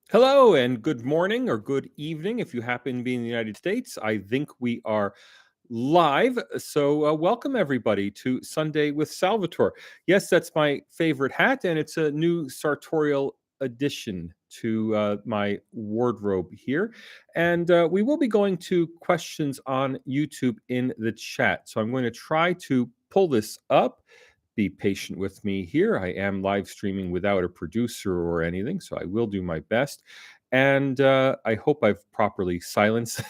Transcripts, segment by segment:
Hello and good morning or good evening if you happen to be in the United States. I think we are live. So, welcome everybody to Sunday with Salvatore. Yes, that's my favorite hat, and it's a new sartorial addition to my wardrobe here. And we will be going to questions on YouTube in the chat. So, I'm going to try to pull this up. Be patient with me here. I am live streaming without a producer or anything, so I will do my best. And I hope I've properly silenced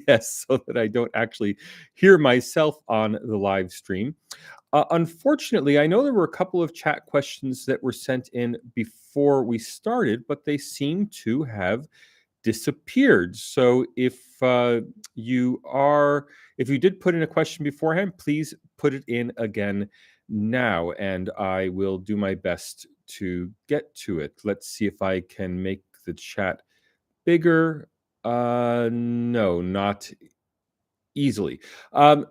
yes, so that I don't actually hear myself on the live stream. Unfortunately, I know there were a couple of chat questions that were sent in before we started, but they seem to have disappeared. So if you did put in a question beforehand, please put it in again now, and I will do my best to get to it. Let's see if I can make the chat bigger. No, not easily.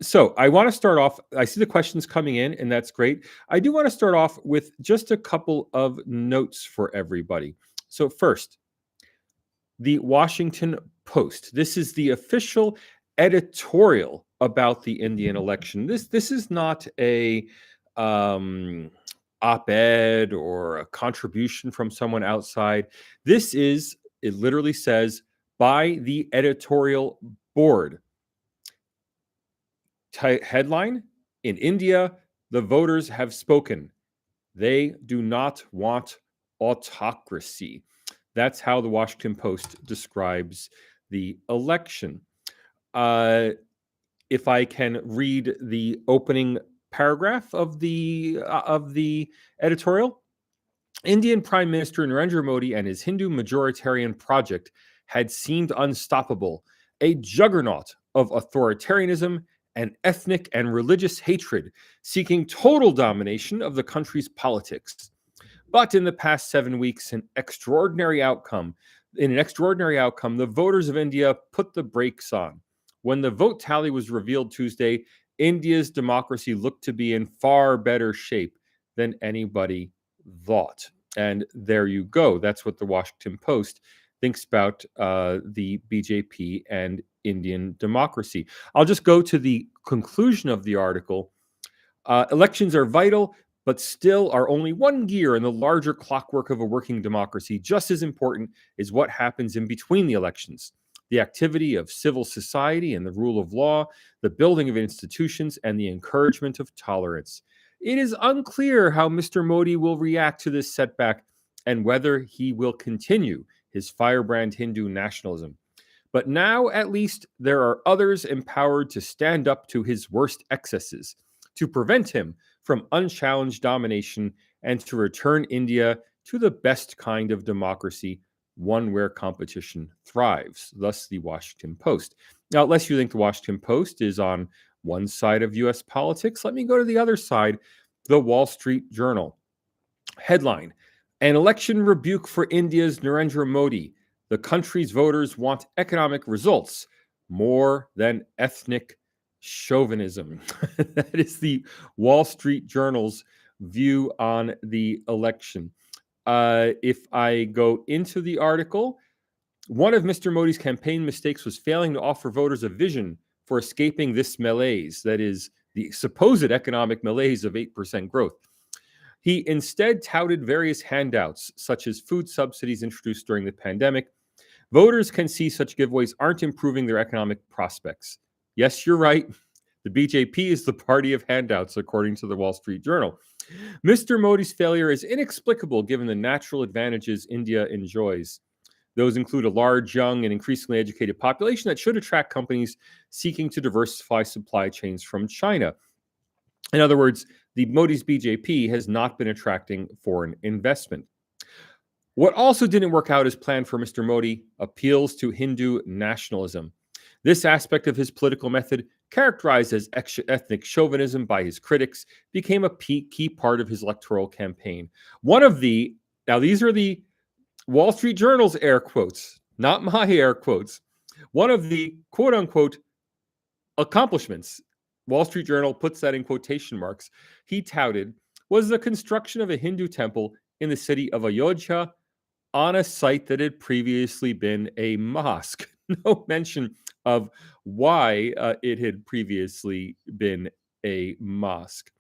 So I want to start off. I see the questions coming in, and that's great. I do want to start off with just a couple of notes for everybody. So first, the Washington Post. This is the official editorial about the Indian election. This is not a op-ed or a contribution from someone outside. It literally says, by the editorial board. Headline: in India, the voters have spoken. They do not want autocracy. That's how the Washington Post describes the election. If I can read the opening paragraph of the editorial, Indian Prime Minister Narendra Modi and his Hindu majoritarian project had seemed unstoppable, a juggernaut of authoritarianism and ethnic and religious hatred, seeking total domination of the country's politics. But in the past 7 weeks, in an extraordinary outcome, the voters of India put the brakes on. When the vote tally was revealed Tuesday, India's democracy looked to be in far better shape than anybody thought. And there you go. That's what the Washington Post thinks about the BJP and Indian democracy. I'll just go to the conclusion of the article. Elections are vital, but still are only one gear in the larger clockwork of a working democracy. Just as important is what happens in between the elections: the activity of civil society and the rule of law, the building of institutions, and the encouragement of tolerance. It is unclear how Mr. Modi will react to this setback and whether he will continue his firebrand Hindu nationalism. But now, at least, there are others empowered to stand up to his worst excesses, to prevent him from unchallenged domination, and to return India to the best kind of democracy, one where competition thrives. Thus, the Washington Post. Now, unless you think the Washington Post is on one side of U.S. politics, let me go to the other side, the Wall Street Journal. Headline: an election rebuke for India's Narendra Modi. The country's voters want economic results more than ethnic chauvinism. That is the Wall Street Journal's view on the election. If I go into the article, one of Mr. Modi's campaign mistakes was failing to offer voters a vision for escaping this malaise, that is, the supposed economic malaise of 8% growth. He instead touted various handouts, such as food subsidies introduced during the pandemic. Voters can see such giveaways aren't improving their economic prospects. Yes, you're right. The BJP is the party of handouts, according to the Wall Street Journal. Mr. Modi's failure is inexplicable given the natural advantages India enjoys. Those include a large, young, and increasingly educated population that should attract companies seeking to diversify supply chains from China. In other words, the Modi's BJP has not been attracting foreign investment. What also didn't work out as planned for Mr. Modi: appeals to Hindu nationalism. This aspect of his political method, characterized as ethnic chauvinism by his critics, became a key part of his electoral campaign. Now these are the Wall Street Journal's air quotes, not my air quotes. One of the quote unquote accomplishments, Wall Street Journal puts that in quotation marks, he touted was the construction of a Hindu temple in the city of Ayodhya on a site that had previously been a mosque. No mention of why it had previously been a mosque.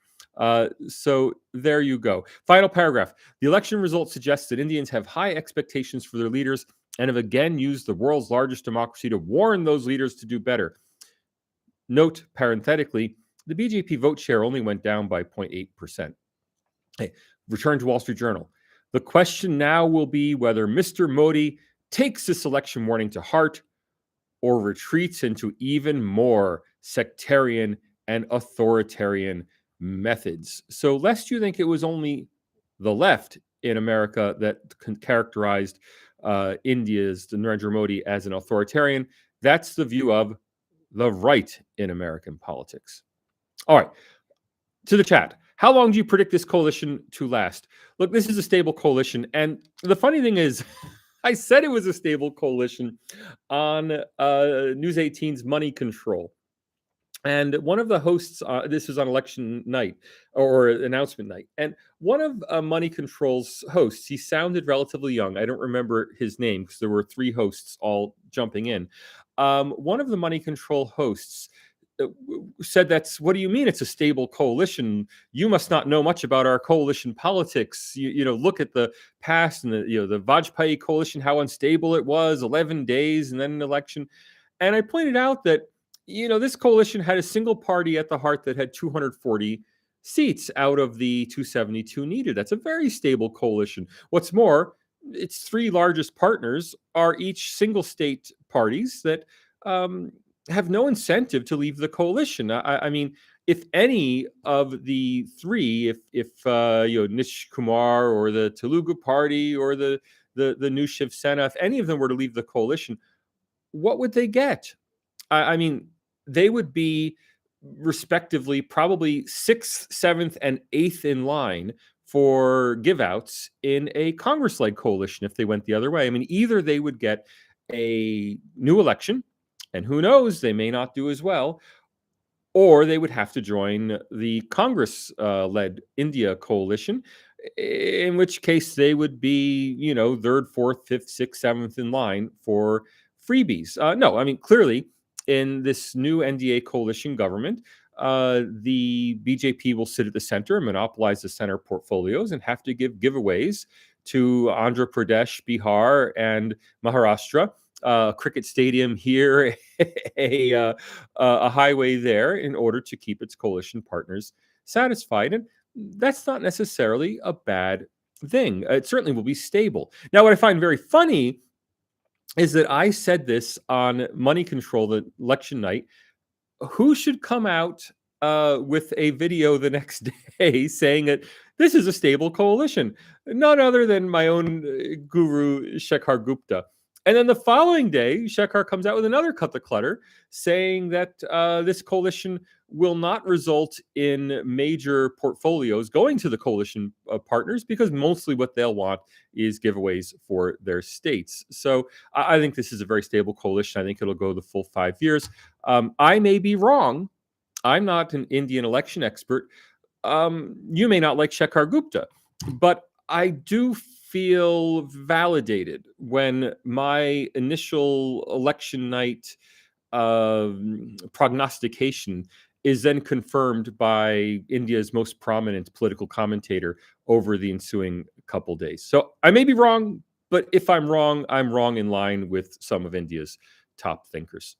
So there you go. Final paragraph. The election results suggest that Indians have high expectations for their leaders and have again used the world's largest democracy to warn those leaders to do better. Note, parenthetically, the BJP vote share only went down by 0.8%. Hey, return to Wall Street Journal. The question now will be whether Mr. Modi takes this election warning to heart or retreats into even more sectarian and authoritarian methods. So, lest you think it was only the left in America that characterized India's Narendra Modi as an authoritarian, that's the view of the right in American politics. All right, to the chat. How long do you predict this coalition to last? Look, this is a stable coalition. And the funny thing is, I said it was a stable coalition on News 18's Money Control. And one of the hosts, this was on election night or announcement night, and one of Money Control's hosts, he sounded relatively young. I don't remember his name because there were three hosts all jumping in. One of the Money Control hosts said, "That's what do you mean? It's a stable coalition. You must not know much about our coalition politics. You know, look at the past and the Vajpayee coalition, how unstable it was. 11 days and then an election." And I pointed out that this coalition had a single party at the heart that had 240 seats out of the 272 needed. That's a very stable coalition. What's more, its three largest partners are each single state parties that have no incentive to leave the coalition. I mean, if any of the three, if Nish Kumar or the Telugu Party or the new Shiv Sena, if any of them were to leave the coalition, what would they get? I mean, they would be respectively probably 6th, 7th, and 8th in line for giveouts in a Congress-led coalition if they went the other way. I mean, either they would get a new election, and who knows, they may not do as well, or they would have to join the Congress-led India coalition, in which case they would be, 3rd, 4th, 5th, 6th, 7th in line for freebies. No, I mean, clearly, in this new NDA coalition government, the BJP will sit at the center and monopolize the center portfolios and have to give giveaways to Andhra Pradesh, Bihar, and Maharashtra. Cricket stadium here, a highway there, in order to keep its coalition partners satisfied. And that's not necessarily a bad thing. It certainly will be stable. Now, what I find very funny is that I said this on Money Control, the election night. Who should come out with a video the next day saying that this is a stable coalition? None other than my own guru, Shekhar Gupta. And then the following day, Shekhar comes out with another cut the clutter saying that this coalition will not result in major portfolios going to the coalition partners because mostly what they'll want is giveaways for their states. So I think this is a very stable coalition. I think it'll go the full 5 years. I may be wrong. I'm not an Indian election expert. You may not like Shekhar Gupta, but I do feel validated when my initial election night prognostication is then confirmed by India's most prominent political commentator over the ensuing couple days. So I may be wrong, but if I'm wrong in line with some of India's top thinkers.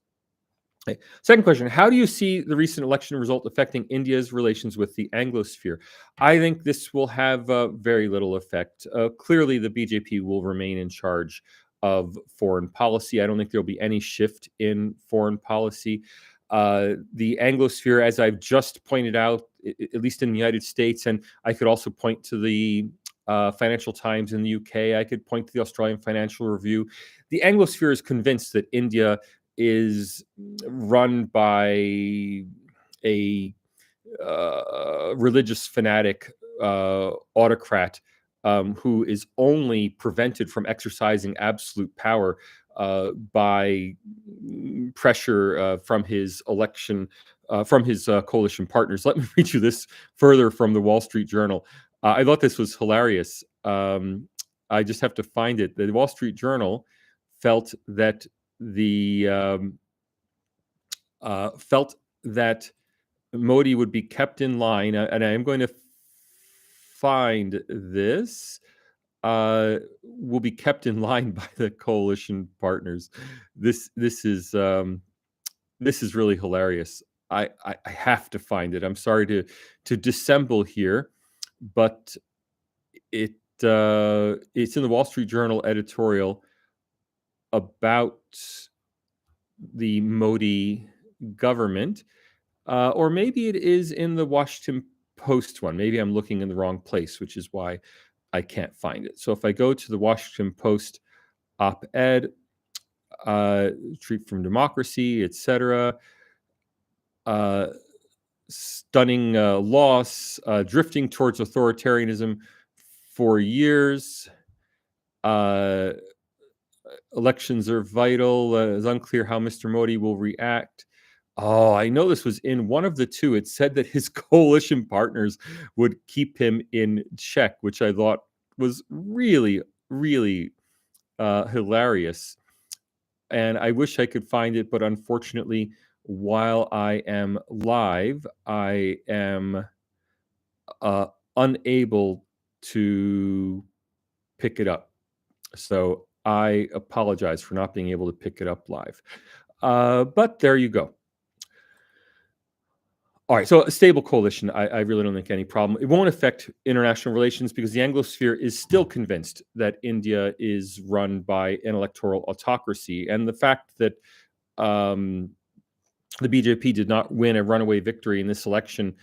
Okay. Second question, how do you see the recent election result affecting India's relations with the Anglosphere? I think this will have very little effect. Clearly, the BJP will remain in charge of foreign policy. I don't think there'll be any shift in foreign policy. The Anglosphere, as I've just pointed out, at least in the United States, and I could also point to the Financial Times in the UK, I could point to the Australian Financial Review. The Anglosphere is convinced that India is run by a religious fanatic autocrat who is only prevented from exercising absolute power by pressure from his coalition partners. Let me read you this further from the Wall Street Journal. I thought this was hilarious. I just have to find it. The Wall Street Journal felt that felt that Modi would be kept in line, and I am going to find this. Will be kept in line by the coalition partners. This is really hilarious. I have to find it. I'm sorry to dissemble here, but it's in the Wall Street Journal editorial about the Modi government, or maybe it is in the Washington Post one. Maybe I'm looking in the wrong place, which is why I can't find it. So if I go to the Washington Post op-ed, Retreat from Democracy, etc., stunning loss, drifting towards authoritarianism for years. Elections are vital. It's unclear how Mr. Modi will react. Oh, I know this was in one of the two. It said that his coalition partners would keep him in check, which I thought was really, really hilarious. And I wish I could find it, but unfortunately, while I am live, I am unable to pick it up. So I apologize for not being able to pick it up live. But there you go. All right, so a stable coalition, I really don't think any problem. It won't affect international relations because the Anglosphere is still convinced that India is run by an electoral autocracy. And the fact that the BJP did not win a runaway victory in this election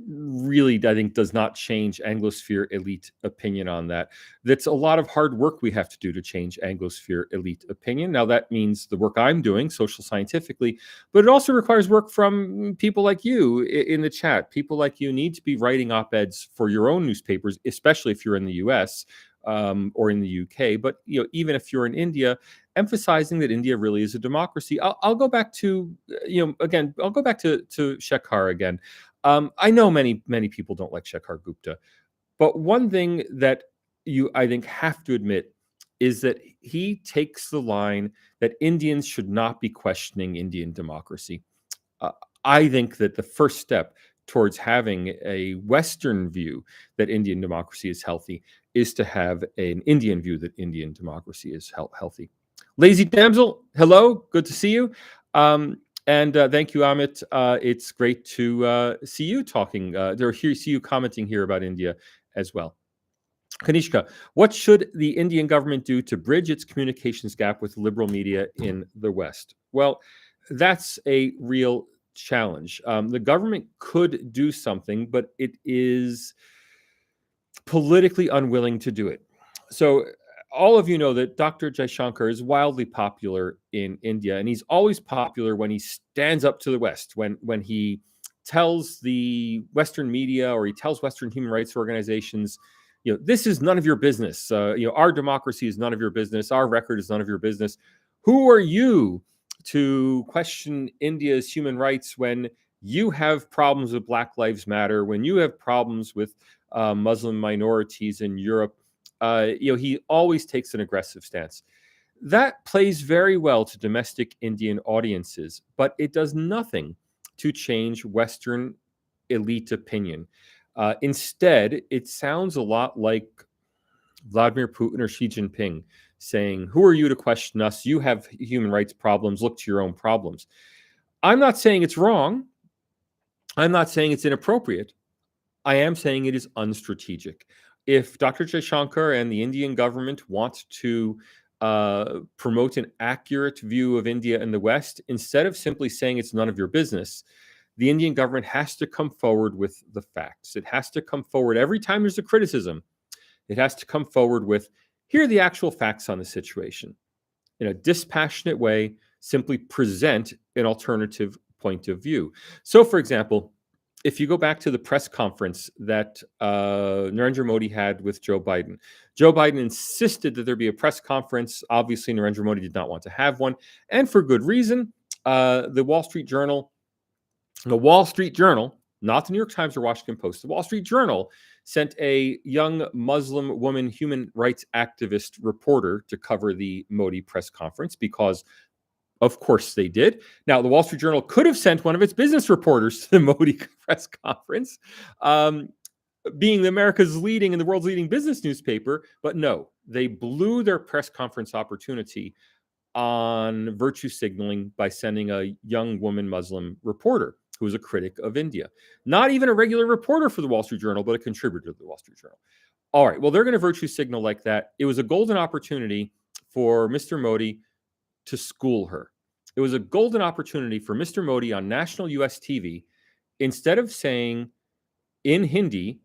really, I think, does not change Anglosphere elite opinion on that. That's a lot of hard work we have to do to change Anglosphere elite opinion. Now, that means the work I'm doing, social scientifically, but it also requires work from people like you in the chat. People like you need to be writing op-eds for your own newspapers, especially if you're in the US or in the UK. But even if you're in India, emphasizing that India really is a democracy. I'll go back to, I'll go back to Shekhar again. I know many people don't like Shekhar Gupta, but one thing that you, I think, have to admit is that he takes the line that Indians should not be questioning Indian democracy. I think that the first step towards having a Western view that Indian democracy is healthy is to have an Indian view that Indian democracy is healthy. Lazy Damsel, hello, good to see you. And thank you, Amit. It's great to see you talking, see you commenting here about India as well. Kanishka, what should the Indian government do to bridge its communications gap with liberal media in the West? Well, that's a real challenge. The government could do something, but it is politically unwilling to do it. So all of you know that Dr. Jaishankar is wildly popular in India, and he's always popular when he stands up to the West, when he tells the Western media or he tells Western human rights organizations, this is none of your business. Our democracy is none of your business. Our record is none of your business. Who are you to question India's human rights when you have problems with Black Lives Matter, when you have problems with Muslim minorities in Europe? He always takes an aggressive stance. That plays very well to domestic Indian audiences, but it does nothing to change Western elite opinion. Instead, it sounds a lot like Vladimir Putin or Xi Jinping saying, who are you to question us? You have human rights problems. Look to your own problems. I'm not saying it's wrong. I'm not saying it's inappropriate. I am saying it is unstrategic. If Dr. Jaishankar and the Indian government want to promote an accurate view of India in the West, instead of simply saying it's none of your business, the Indian government has to come forward with the facts. It has to come forward every time there's a criticism. It has to come forward with, here are the actual facts on the situation. In a dispassionate way, simply present an alternative point of view. So, for example, if you go back to the press conference that Narendra Modi had with Joe Biden insisted that there be a press conference. Obviously, Narendra Modi did not want to have one, and for good reason. The Wall Street Journal not the New York Times or Washington Post. The Wall Street Journal sent a young Muslim woman human rights activist reporter to cover the Modi press conference because, of course, they did. Now, the Wall Street Journal could have sent one of its business reporters to the Modi press conference, being America's leading and the world's leading business newspaper, but no, they blew their press conference opportunity on virtue signaling by sending a young woman Muslim reporter who was a critic of India. Not even a regular reporter for the Wall Street Journal, but a contributor to the Wall Street Journal. All right, well, they're going to virtue signal like that. It was a golden opportunity for Mr. Modi to school her. It was a golden opportunity for Mr. Modi on national US TV, instead of saying in Hindi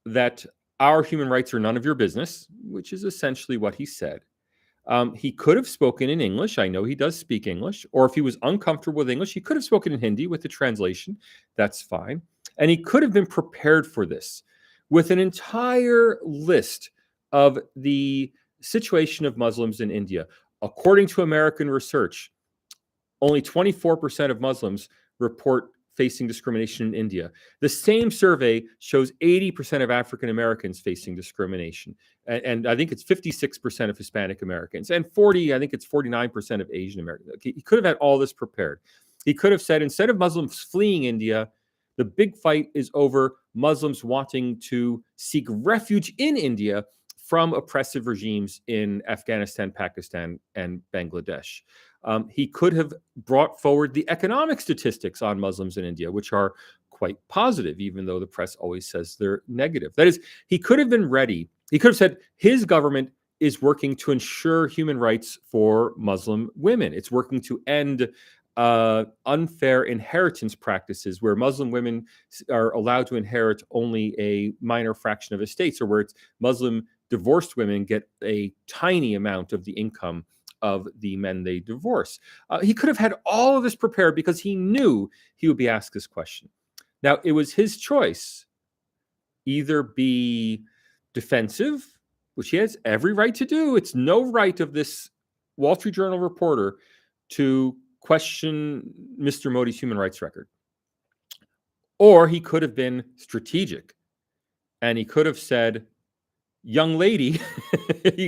that our human rights are none of your business, which is essentially what he said. He could have spoken in English. I know he does speak English. Or if he was uncomfortable with English, he could have spoken in Hindi with the translation. That's fine. And he could have been prepared for this with an entire list of the situation of Muslims in India. According to American research, only 24% of Muslims report facing discrimination in India. The same survey shows 80% of African Americans facing discrimination. And I think it's 56% of Hispanic Americans, and 49% of Asian Americans. He could have had all this prepared. He could have said, instead of Muslims fleeing India, the big fight is over Muslims wanting to seek refuge in India from oppressive regimes in Afghanistan, Pakistan, and Bangladesh. He could have brought forward the economic statistics on Muslims in India, which are quite positive, even though the press always says they're negative. That is, he could have been ready. He could have said his government is working to ensure human rights for Muslim women. It's working to end unfair inheritance practices where Muslim women are allowed to inherit only a minor fraction of estates, or where it's Muslim divorced women get a tiny amount of the income of the men they divorce. He could have had all of this prepared because he knew he would be asked this question. Now, it was his choice. Either be defensive, which he has every right to do. It's no right of this Wall Street Journal reporter to question Mr. Modi's human rights record. Or he could have been strategic, and he could have said, young lady,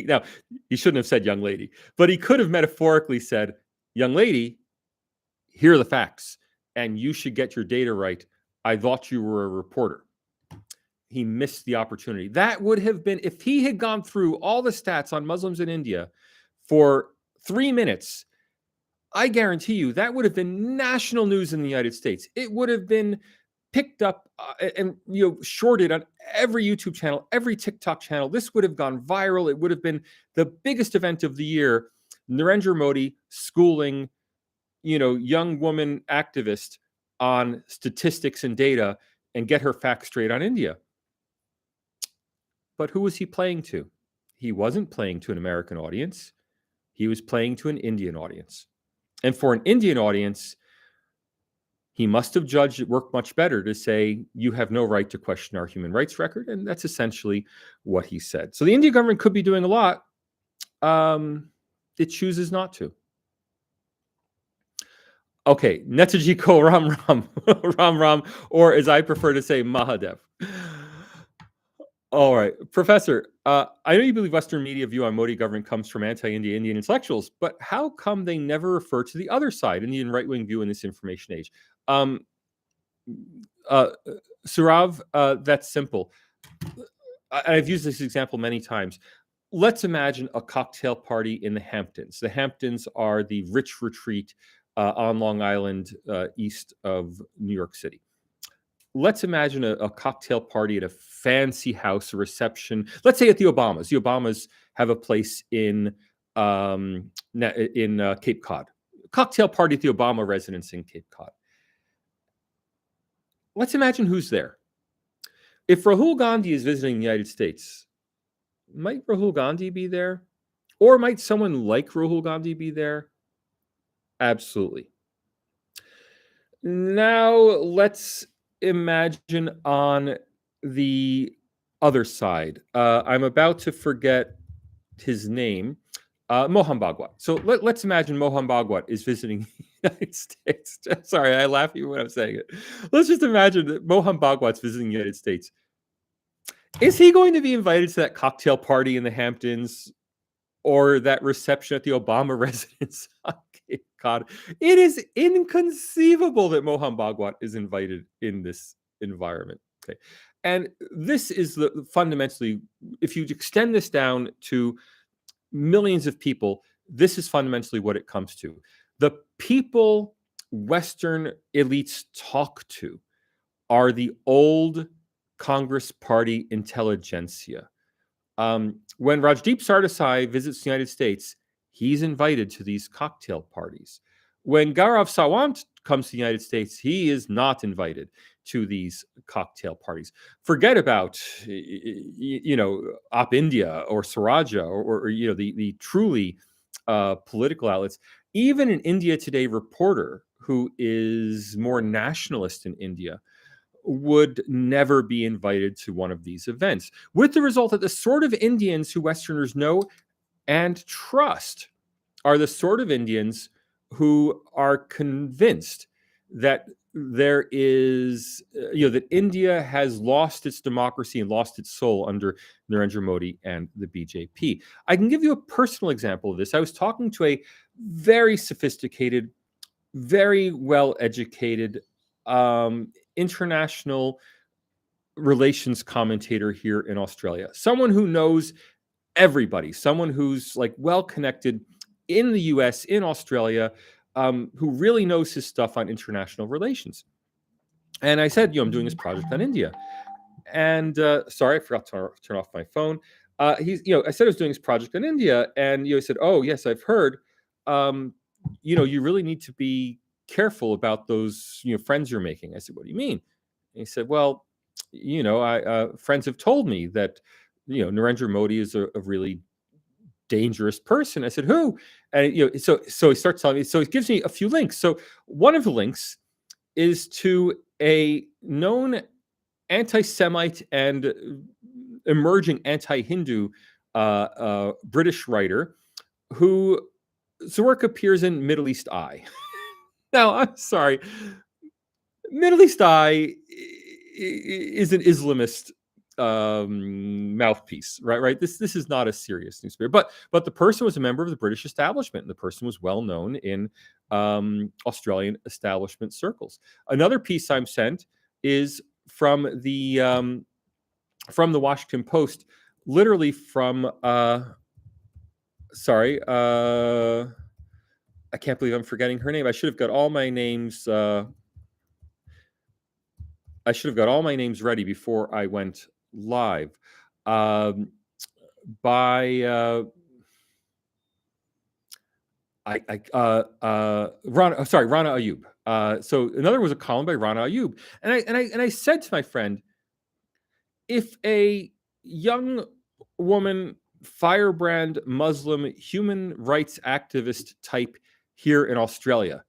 now he shouldn't have said young lady, but he could have metaphorically said, young lady, here are the facts, and you should get your data right. I thought you were a reporter. He missed the opportunity. That would have been, if he had gone through all the stats on Muslims in India for 3 minutes, I guarantee you that would have been national news in the United States. It would have been picked up and shorted on every YouTube channel, every TikTok channel. This would have gone viral. It would have been the biggest event of the year. Narendra Modi schooling, young woman activist on statistics and data and get her facts straight on India. But who was he playing to? He wasn't playing to an American audience. He was playing to an Indian audience. And for an Indian audience, he must have judged it worked much better to say, you have no right to question our human rights record. And that's essentially what he said. So the Indian government could be doing a lot. It chooses not to. Okay, Netaji Ko Ram Ram, Ram Ram, or as I prefer to say, Mahadev. All right, Professor, I know you believe Western media view on Modi government comes from anti-Indian intellectuals, but how come they never refer to the other side, Indian right-wing view in this information age? Surav, that's simple. I've used this example many times. Let's imagine a cocktail party in the Hamptons. The Hamptons are the rich retreat on Long Island, east of New York City. Let's imagine a cocktail party at a fancy house, a reception. Let's say at the Obamas. The Obamas have a place in Cape Cod. Cocktail party at the Obama residence in Cape Cod. Let's imagine who's there. If Rahul Gandhi is visiting the United States, might Rahul Gandhi be there? Or might someone like Rahul Gandhi be there? Absolutely. Now let's imagine on the other side. I'm about to forget his name. Mohan Bhagwat. So let's imagine Mohan Bhagwat is visiting the United States. Sorry, I laugh even when I'm saying it. Let's just imagine that Mohan Bhagwat's visiting the United States. Is he going to be invited to that cocktail party in the Hamptons or that reception at the Obama residence on Cape Cod? It is inconceivable that Mohan Bhagwat is invited in this environment. Okay. And this is fundamentally, if you extend this down to millions of people, this is fundamentally what it comes to. The people Western elites talk to are the old Congress Party intelligentsia. When Rajdeep Sardesai visits the United States, he's invited to these cocktail parties. When Gaurav Sawant comes to the United States, he is not invited to these cocktail parties. Forget about, Op India or Saraja or the truly political outlets. Even an India Today reporter who is more nationalist in India would never be invited to one of these events, with the result that the sort of Indians who Westerners know and trust are the sort of Indians who are convinced that there is, that India has lost its democracy and lost its soul under Narendra Modi and the BJP. I can give you a personal example of this. I was talking to a very sophisticated, very well-educated international relations commentator here in Australia, someone who knows everybody, someone who's like well connected in the US, in Australia, who really knows his stuff on international relations. And I said, I'm doing this project on India. And sorry, I forgot to turn off my phone. I said I was doing this project on India, and he said, "Oh, yes, I've heard. You really need to be careful about those friends you're making." I said, "What do you mean?" And he said, "Well, friends have told me that Narendra Modi is a really dangerous person." I said, "Who?" And so he starts telling me. So he gives me a few links. So one of the links is to a known anti-Semite and emerging anti-Hindu British writer whose work appears in Middle East Eye. Now, I'm sorry, Middle East Eye is an Islamist mouthpiece, right? This is not a serious newspaper, but the person was a member of the British establishment, and the person was well known in Australian establishment circles. Another piece I'm sent is from the Washington Post, literally from I can't believe I'm forgetting her name. I should have got all my names. I should have got all my names ready before I went live. By Rana Ayub. So another was a column by Rana Ayub, and I said to my friend, if a young woman, firebrand Muslim human rights activist type here in Australia,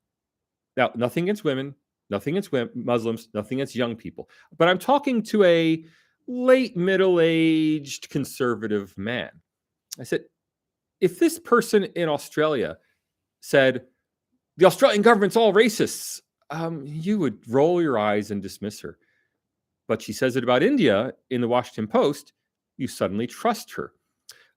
now nothing against women, nothing against Muslims, nothing against young people, but I'm talking to a late middle-aged conservative man. I said, if this person in Australia said, the Australian government's all racists, you would roll your eyes and dismiss her. But she says it about India in the Washington Post, you suddenly trust her.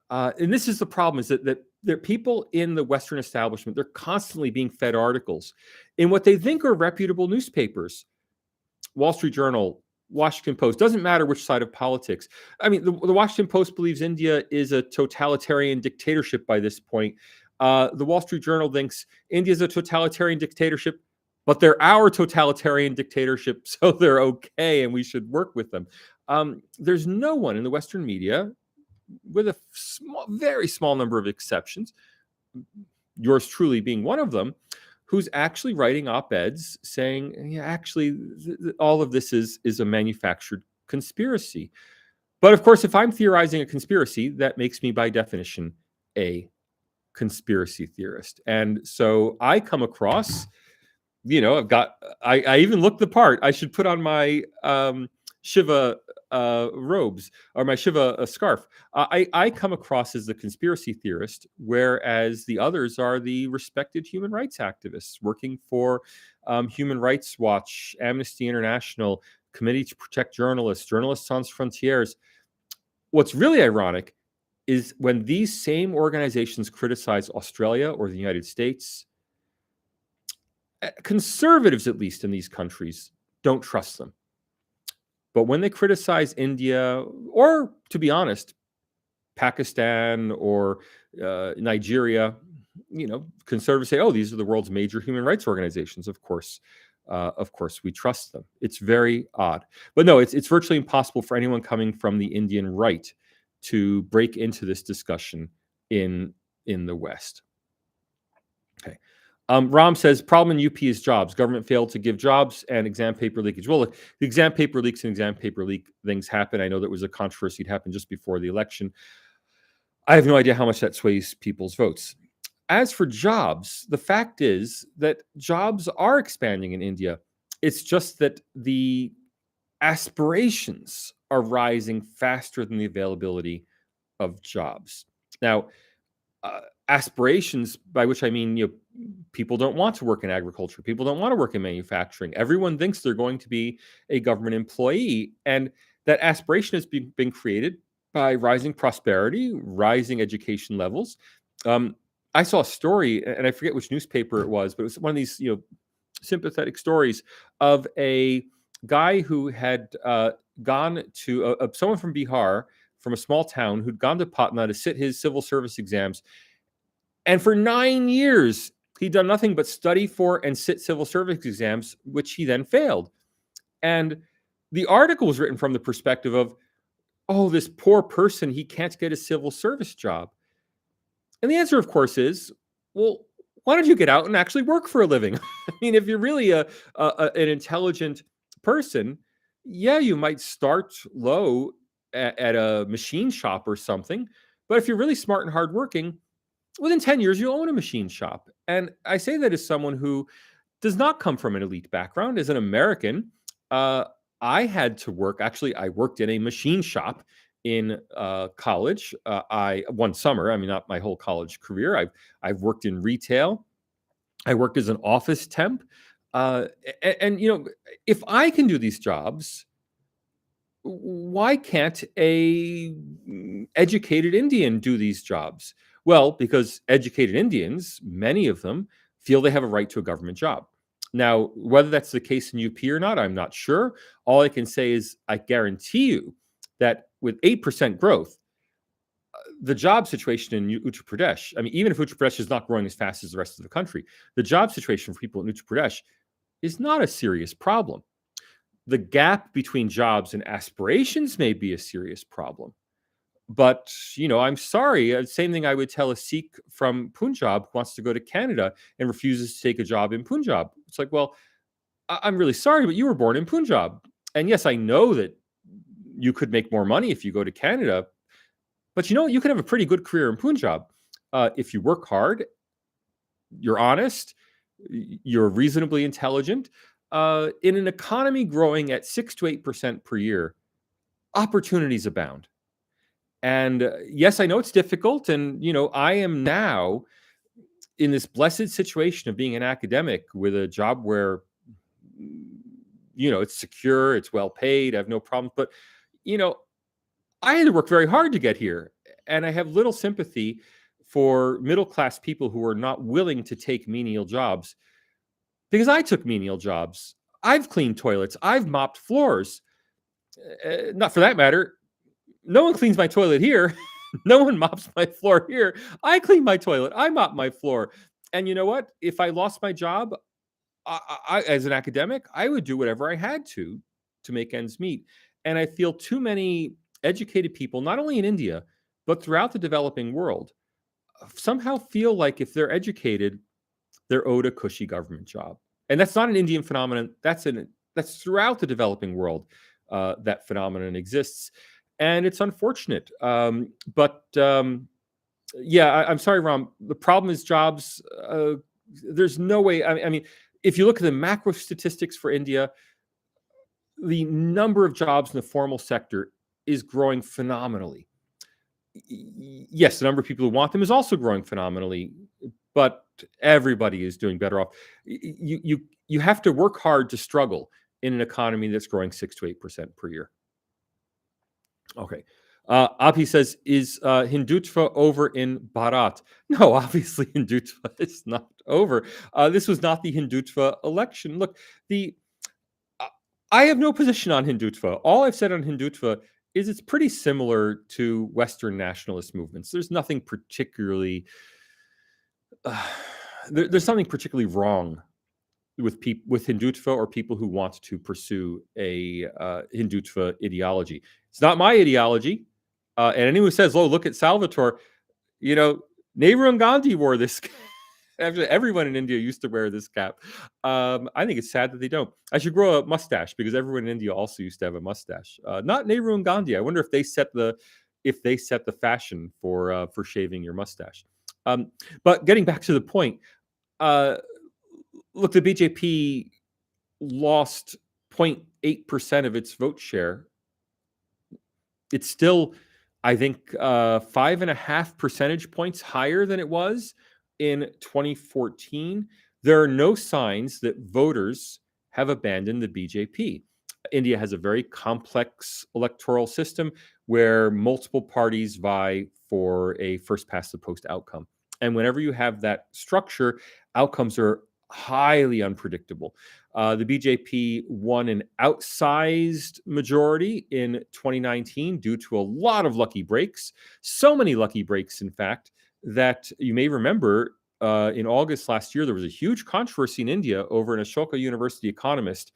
And this is the problem, is that there are people in the Western establishment, they're constantly being fed articles in what they think are reputable newspapers. Wall Street Journal, Washington Post, doesn't matter which side of politics. I mean, the Washington Post believes India is a totalitarian dictatorship by this point. The Wall Street Journal thinks India is a totalitarian dictatorship, but they're our totalitarian dictatorship, so they're okay and we should work with them. There's no one in the Western media, with a very small number of exceptions, yours truly being one of them, who's actually writing op-eds saying, yeah, actually, all of this is a manufactured conspiracy. But of course, if I'm theorizing a conspiracy, that makes me by definition a conspiracy theorist. And so I come across, I even look the part. I should put on my Shiva robes or my Shiva scarf. I come across as the conspiracy theorist, whereas the others are the respected human rights activists working for Human Rights Watch, Amnesty International, Committee to Protect Journalists, Journalists Sans Frontières. What's really ironic is when these same organizations criticize Australia or the United States, conservatives, at least in these countries, don't trust them. But when they criticize India, or to be honest, Pakistan or Nigeria, conservatives say, "Oh, these are the world's major human rights organizations." Of course, we trust them. It's very odd, but no, it's virtually impossible for anyone coming from the Indian right to break into this discussion in the West. Okay. Ram says, problem in UP is jobs. Government failed to give jobs and exam paper leakage. Well, look, the exam paper leaks and exam paper leak things happen. I know that was a controversy. It happened just before the election. I have no idea how much that sways people's votes. As for jobs, the fact is that jobs are expanding in India. It's just that the aspirations are rising faster than the availability of jobs. Now, aspirations, by which I mean, people don't want to work in agriculture. People don't want to work in manufacturing. Everyone thinks they're going to be a government employee. And that aspiration has been created by rising prosperity, rising education levels. I saw a story, and I forget which newspaper it was, but it was one of these, sympathetic stories of a guy who had gone to someone from Bihar, from a small town, who'd gone to Patna to sit his civil service exams. And for 9 years, he'd done nothing but study for and sit civil service exams, which he then failed. And the article was written from the perspective of, oh, this poor person, he can't get a civil service job. And the answer, of course, is, well, why don't you get out and actually work for a living? I mean, if you're really an intelligent person, yeah, you might start low at a machine shop or something. But if you're really smart and hardworking, within 10 years, you'll own a machine shop. And I say that as someone who does not come from an elite background. As an American, I had to work. Actually, I worked in a machine shop in college. One summer. I mean, not my whole college career. I've worked in retail. I worked as an office temp. And if I can do these jobs, why can't a educated Indian do these jobs? Well, because educated Indians, many of them, feel they have a right to a government job. Now, whether that's the case in UP or not, I'm not sure. All I can say is I guarantee you that with 8% growth, the job situation in Uttar Pradesh, I mean, even if Uttar Pradesh is not growing as fast as the rest of the country, the job situation for people in Uttar Pradesh is not a serious problem. The gap between jobs and aspirations may be a serious problem. But, I'm sorry. Same thing I would tell a Sikh from Punjab who wants to go to Canada and refuses to take a job in Punjab. It's like, well, I'm really sorry, but you were born in Punjab. And yes, I know that you could make more money if you go to Canada. But you can have a pretty good career in Punjab. If you work hard, you're honest, you're reasonably intelligent. In an economy growing at 6 to 8% per year, opportunities abound. And yes, I know it's difficult. And, I am now in this blessed situation of being an academic with a job where, it's secure, it's well paid, I have no problems. But, I had to work very hard to get here. And I have little sympathy for middle-class people who are not willing to take menial jobs, because I took menial jobs. I've cleaned toilets. I've mopped floors. Not for that matter. No one cleans my toilet here. No one mops my floor here. I clean my toilet. I mop my floor. And you know what? If I lost my job, I, as an academic, I would do whatever I had to make ends meet. And I feel too many educated people, not only in India, but throughout the developing world, somehow feel like if they're educated, they're owed a cushy government job. And that's not an Indian phenomenon. That's throughout the developing world. That phenomenon exists. And it's unfortunate. But I'm sorry, Ram. The problem is jobs. There's no way. I mean, if you look at the macro statistics for India, the number of jobs in the formal sector is growing phenomenally. Yes, the number of people who want them is also growing phenomenally, but everybody is doing better off. You have to work hard to struggle in an economy that's growing 6 to 8% per year. Okay. Api says, is Hindutva over in Bharat? No, obviously Hindutva is not over. This was not the Hindutva election. Look, I have no position on Hindutva. All I've said on Hindutva is it's pretty similar to Western nationalist movements. There's nothing particularly there's something particularly wrong with Hindutva or people who want to pursue a Hindutva ideology. It's not my ideology. And anyone who says, "Oh, look at Salvatore," Nehru and Gandhi wore this. Actually, everyone in India used to wear this cap. I think it's sad that they don't. I should grow a mustache because everyone in India also used to have a mustache. Not Nehru and Gandhi. I wonder if they set the fashion for shaving your mustache. But getting back to the point, look, the BJP lost 0.8% of its vote share. It's still, I think, 5.5 percentage points higher than it was in 2014. There are no signs that voters have abandoned the BJP. India has a very complex electoral system where multiple parties vie for a first past the post outcome. And whenever you have that structure, outcomes are highly unpredictable. The BJP won an outsized majority in 2019 due to a lot of lucky breaks. So many lucky breaks, in fact, that you may remember in August last year, there was a huge controversy in India over an Ashoka University economist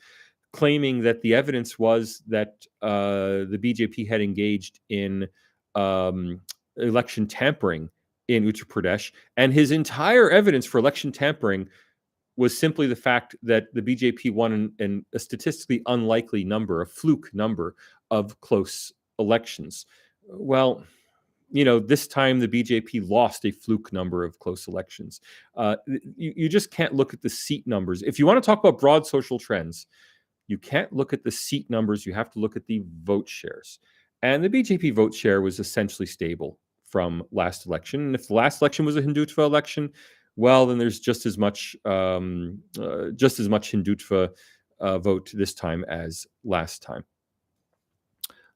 claiming that the evidence was that the BJP had engaged in election tampering in Uttar Pradesh. And his entire evidence for election tampering was simply the fact that the BJP won a statistically unlikely number, a fluke number of close elections. Well, this time the BJP lost a fluke number of close elections. You just can't look at the seat numbers. If you want to talk about broad social trends, you can't look at the seat numbers. You have to look at the vote shares. And the BJP vote share was essentially stable from last election. And if the last election was a Hindutva election, well, then there's just as much Hindutva vote this time as last time.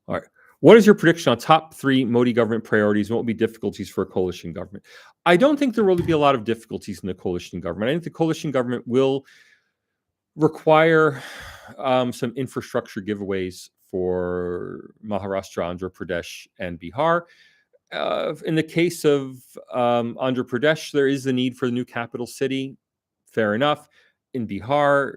All right. What is your prediction on top 3 Modi government priorities and what will be difficulties for a coalition government? I don't think there will be a lot of difficulties in the coalition government. I think the coalition government will require some infrastructure giveaways for Maharashtra, Andhra Pradesh, and Bihar. In the case of Andhra Pradesh, there is the need for the new capital city. Fair enough. In Bihar,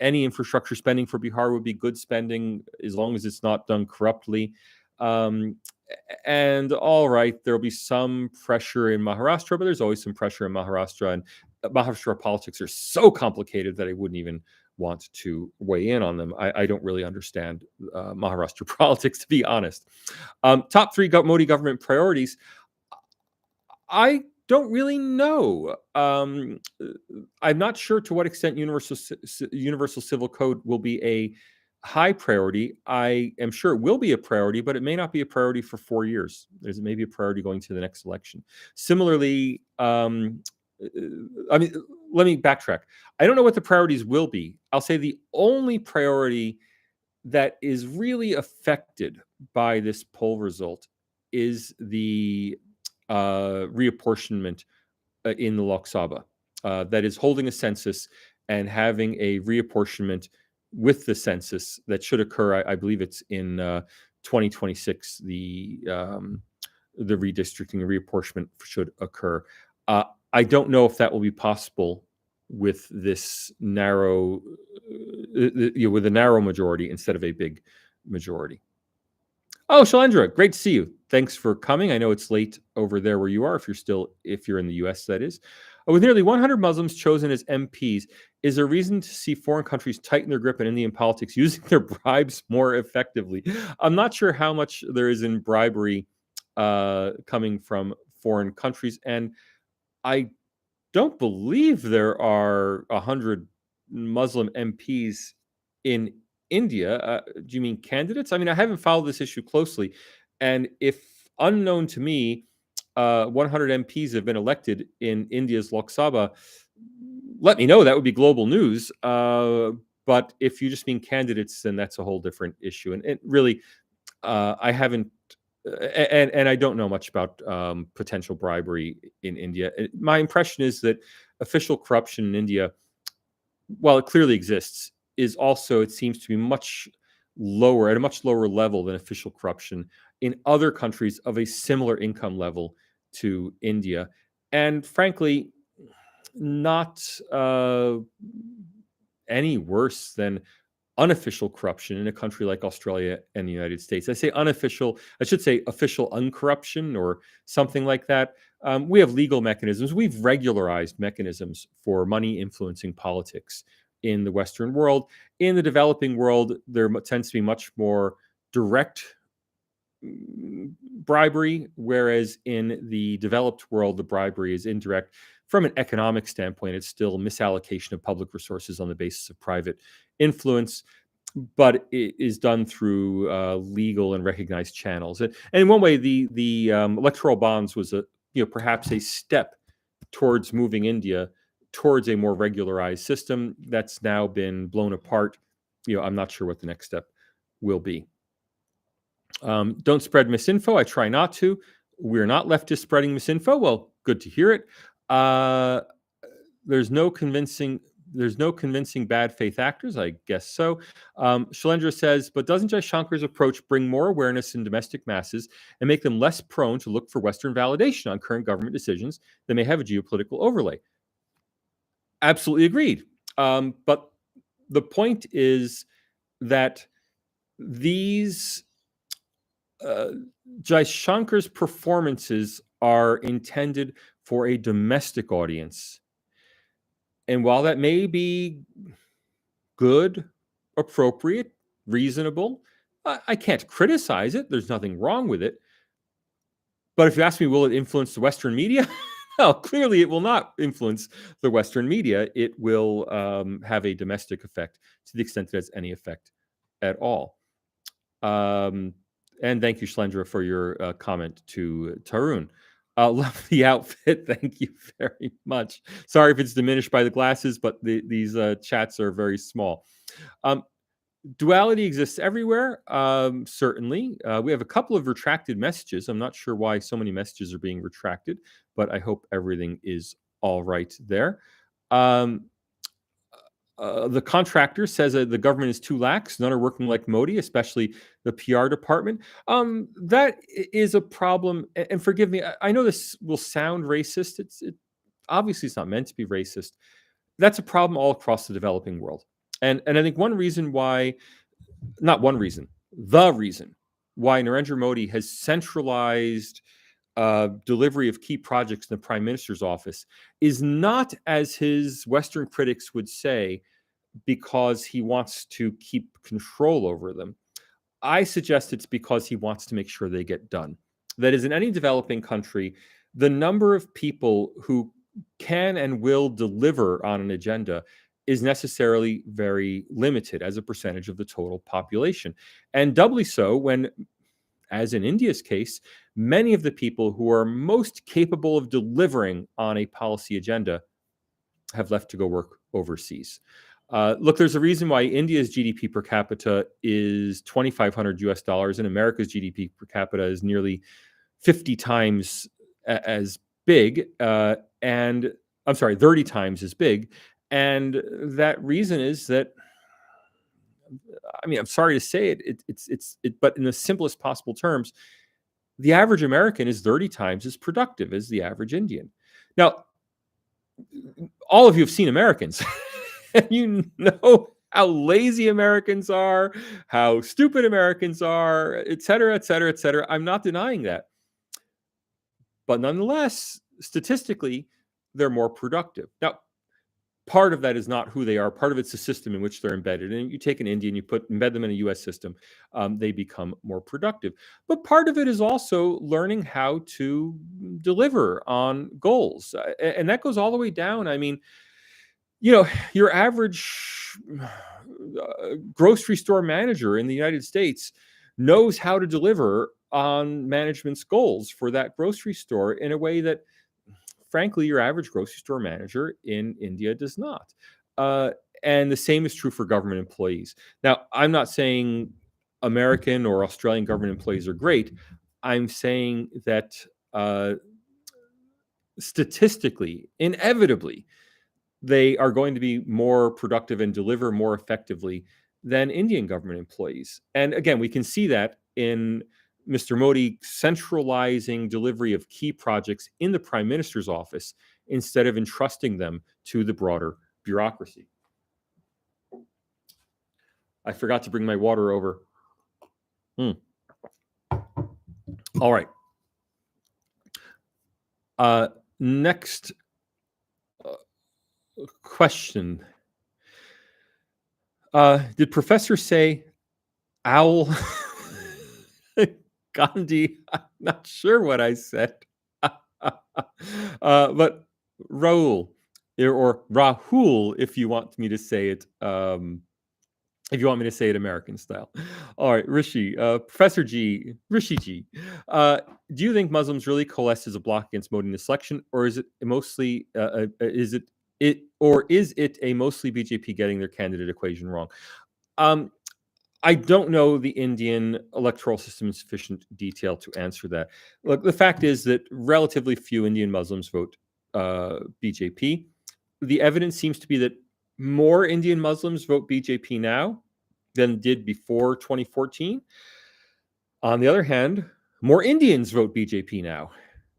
any infrastructure spending for Bihar would be good spending as long as it's not done corruptly. And all right, there'll be some pressure in Maharashtra, but there's always some pressure in Maharashtra. And Maharashtra politics are so complicated that I wouldn't even want to weigh in on them. I don't really understand Maharashtra politics, to be honest. Top 3 Modi government priorities. I don't really know. I'm not sure to what extent universal civil code will be a high priority. I am sure it will be a priority, but it may not be a priority for 4 years. There's maybe a priority going to the next election. Similarly, let me backtrack. I don't know what the priorities will be. I'll say the only priority that is really affected by this poll result is the reapportionment in the Lok Sabha. That is holding a census and having a reapportionment with the census that should occur. I believe it's in 2026. The redistricting and reapportionment should occur. I don't know if that will be possible with this narrow, with a narrow majority instead of a big majority. Oh, Shailendra, great to see you. Thanks for coming. I know it's late over there where you are, if you're in the US, that is. With nearly 100 Muslims chosen as MPs, is there reason to see foreign countries tighten their grip on Indian politics using their bribes more effectively? I'm not sure how much there is in bribery coming from foreign countries, and I don't believe there are 100 Muslim MPs in India, do you mean candidates? I mean, I haven't followed this issue closely, and if unknown to me, 100 MPs have been elected in India's Lok Sabha, let me know. That would be global news. But if you just mean candidates, then that's a whole different issue. And really, I haven't, and I don't know much about potential bribery in India. My impression is that official corruption in India, while it clearly exists, is also, it seems to be much lower, at a much lower level than official corruption in other countries of a similar income level to India. And frankly, not any worse than unofficial corruption in a country like Australia and the United States. I say unofficial, I should say official uncorruption or something like that. We have legal mechanisms. We've regularized mechanisms for money influencing politics in the Western world. In the developing world, there tends to be much more direct bribery, whereas in the developed world, the bribery is indirect. From an economic standpoint, it's still misallocation of public resources on the basis of private influence, but it is done through legal and recognized channels. And in one way, the electoral bonds was perhaps a step towards moving India towards a more regularized system that's now been blown apart. I'm not sure what the next step will be. Don't spread misinfo. I try not to. We're not leftists spreading misinfo. Well, good to hear it. There's no convincing bad faith actors. I guess so. Shalendra says, but doesn't Jaishankar's approach bring more awareness in domestic masses and make them less prone to look for Western validation on current government decisions that may have a geopolitical overlay? Absolutely agreed. But the point is that these Jaishankar's performances are intended for a domestic audience. And while that may be good, appropriate, reasonable, I can't criticize it. There's nothing wrong with it. But if you ask me, will it influence the Western media? No, clearly it will not influence the Western media. It will have a domestic effect to the extent it has any effect at all. And thank you, Shlendra, for your comment to Tarun. Love the outfit. Thank you very much. Sorry if it's diminished by the glasses, but these chats are very small. Duality exists everywhere, certainly. We have a couple of retracted messages. I'm not sure why so many messages are being retracted, but I hope everything is all right there. The contractor says the government is too lax. None are working like Modi, especially the PR department. That is a problem. And forgive me, I know this will sound racist. Obviously, it's not meant to be racist. That's a problem all across the developing world. And I think one reason why, not one reason, the reason why Narendra Modi has centralized delivery of key projects in the Prime Minister's office is not, as his Western critics would say, because he wants to keep control over them. I suggest it's because he wants to make sure they get done. That is, in any developing country, the number of people who can and will deliver on an agenda is necessarily very limited as a percentage of the total population. And doubly so when, as in India's case, many of the people who are most capable of delivering on a policy agenda have left to go work overseas. Look, there's a reason why India's GDP per capita is $2,500 US, and America's GDP per capita is nearly 50 times as big, and I'm sorry, 30 times as big. And that reason is that, I mean, I'm sorry to say it, but in the simplest possible terms, the average American is 30 times as productive as the average Indian. Now, all of you have seen Americans. And you know how lazy Americans are, how stupid Americans are, et cetera, et cetera, et cetera. I'm not denying that. But nonetheless, statistically, they're more productive. Now, part of that is not who they are. Part of it's the system in which they're embedded. And you take an Indian, you embed them in a U.S. system, they become more productive. But part of it is also learning how to deliver on goals. And that goes all the way down. I mean, your average grocery store manager in the United States knows how to deliver on management's goals for that grocery store in a way that, frankly, your average grocery store manager in India does not. And the same is true for government employees. Now, I'm not saying American or Australian government employees are great. I'm saying that statistically, inevitably, they are going to be more productive and deliver more effectively than Indian government employees. And again, we can see that in Mr. Modi centralizing delivery of key projects in the Prime Minister's office instead of entrusting them to the broader bureaucracy. I forgot to bring my water over. All right. Next question. Did Professor say owl? Gandhi, I'm not sure what I said. But Raul, or Rahul, if you want me to say it, if you want me to say it American style. All right, Rishi, Professor G, Rishi G, do you think Muslims really coalesced as a bloc against Modi in this election, or is it mostly, is it a mostly BJP getting their candidate equation wrong? I don't know the Indian electoral system in sufficient detail to answer that. Look, the fact is that relatively few Indian Muslims vote BJP. The evidence seems to be that more Indian Muslims vote BJP now than did before 2014. On the other hand, more Indians vote BJP now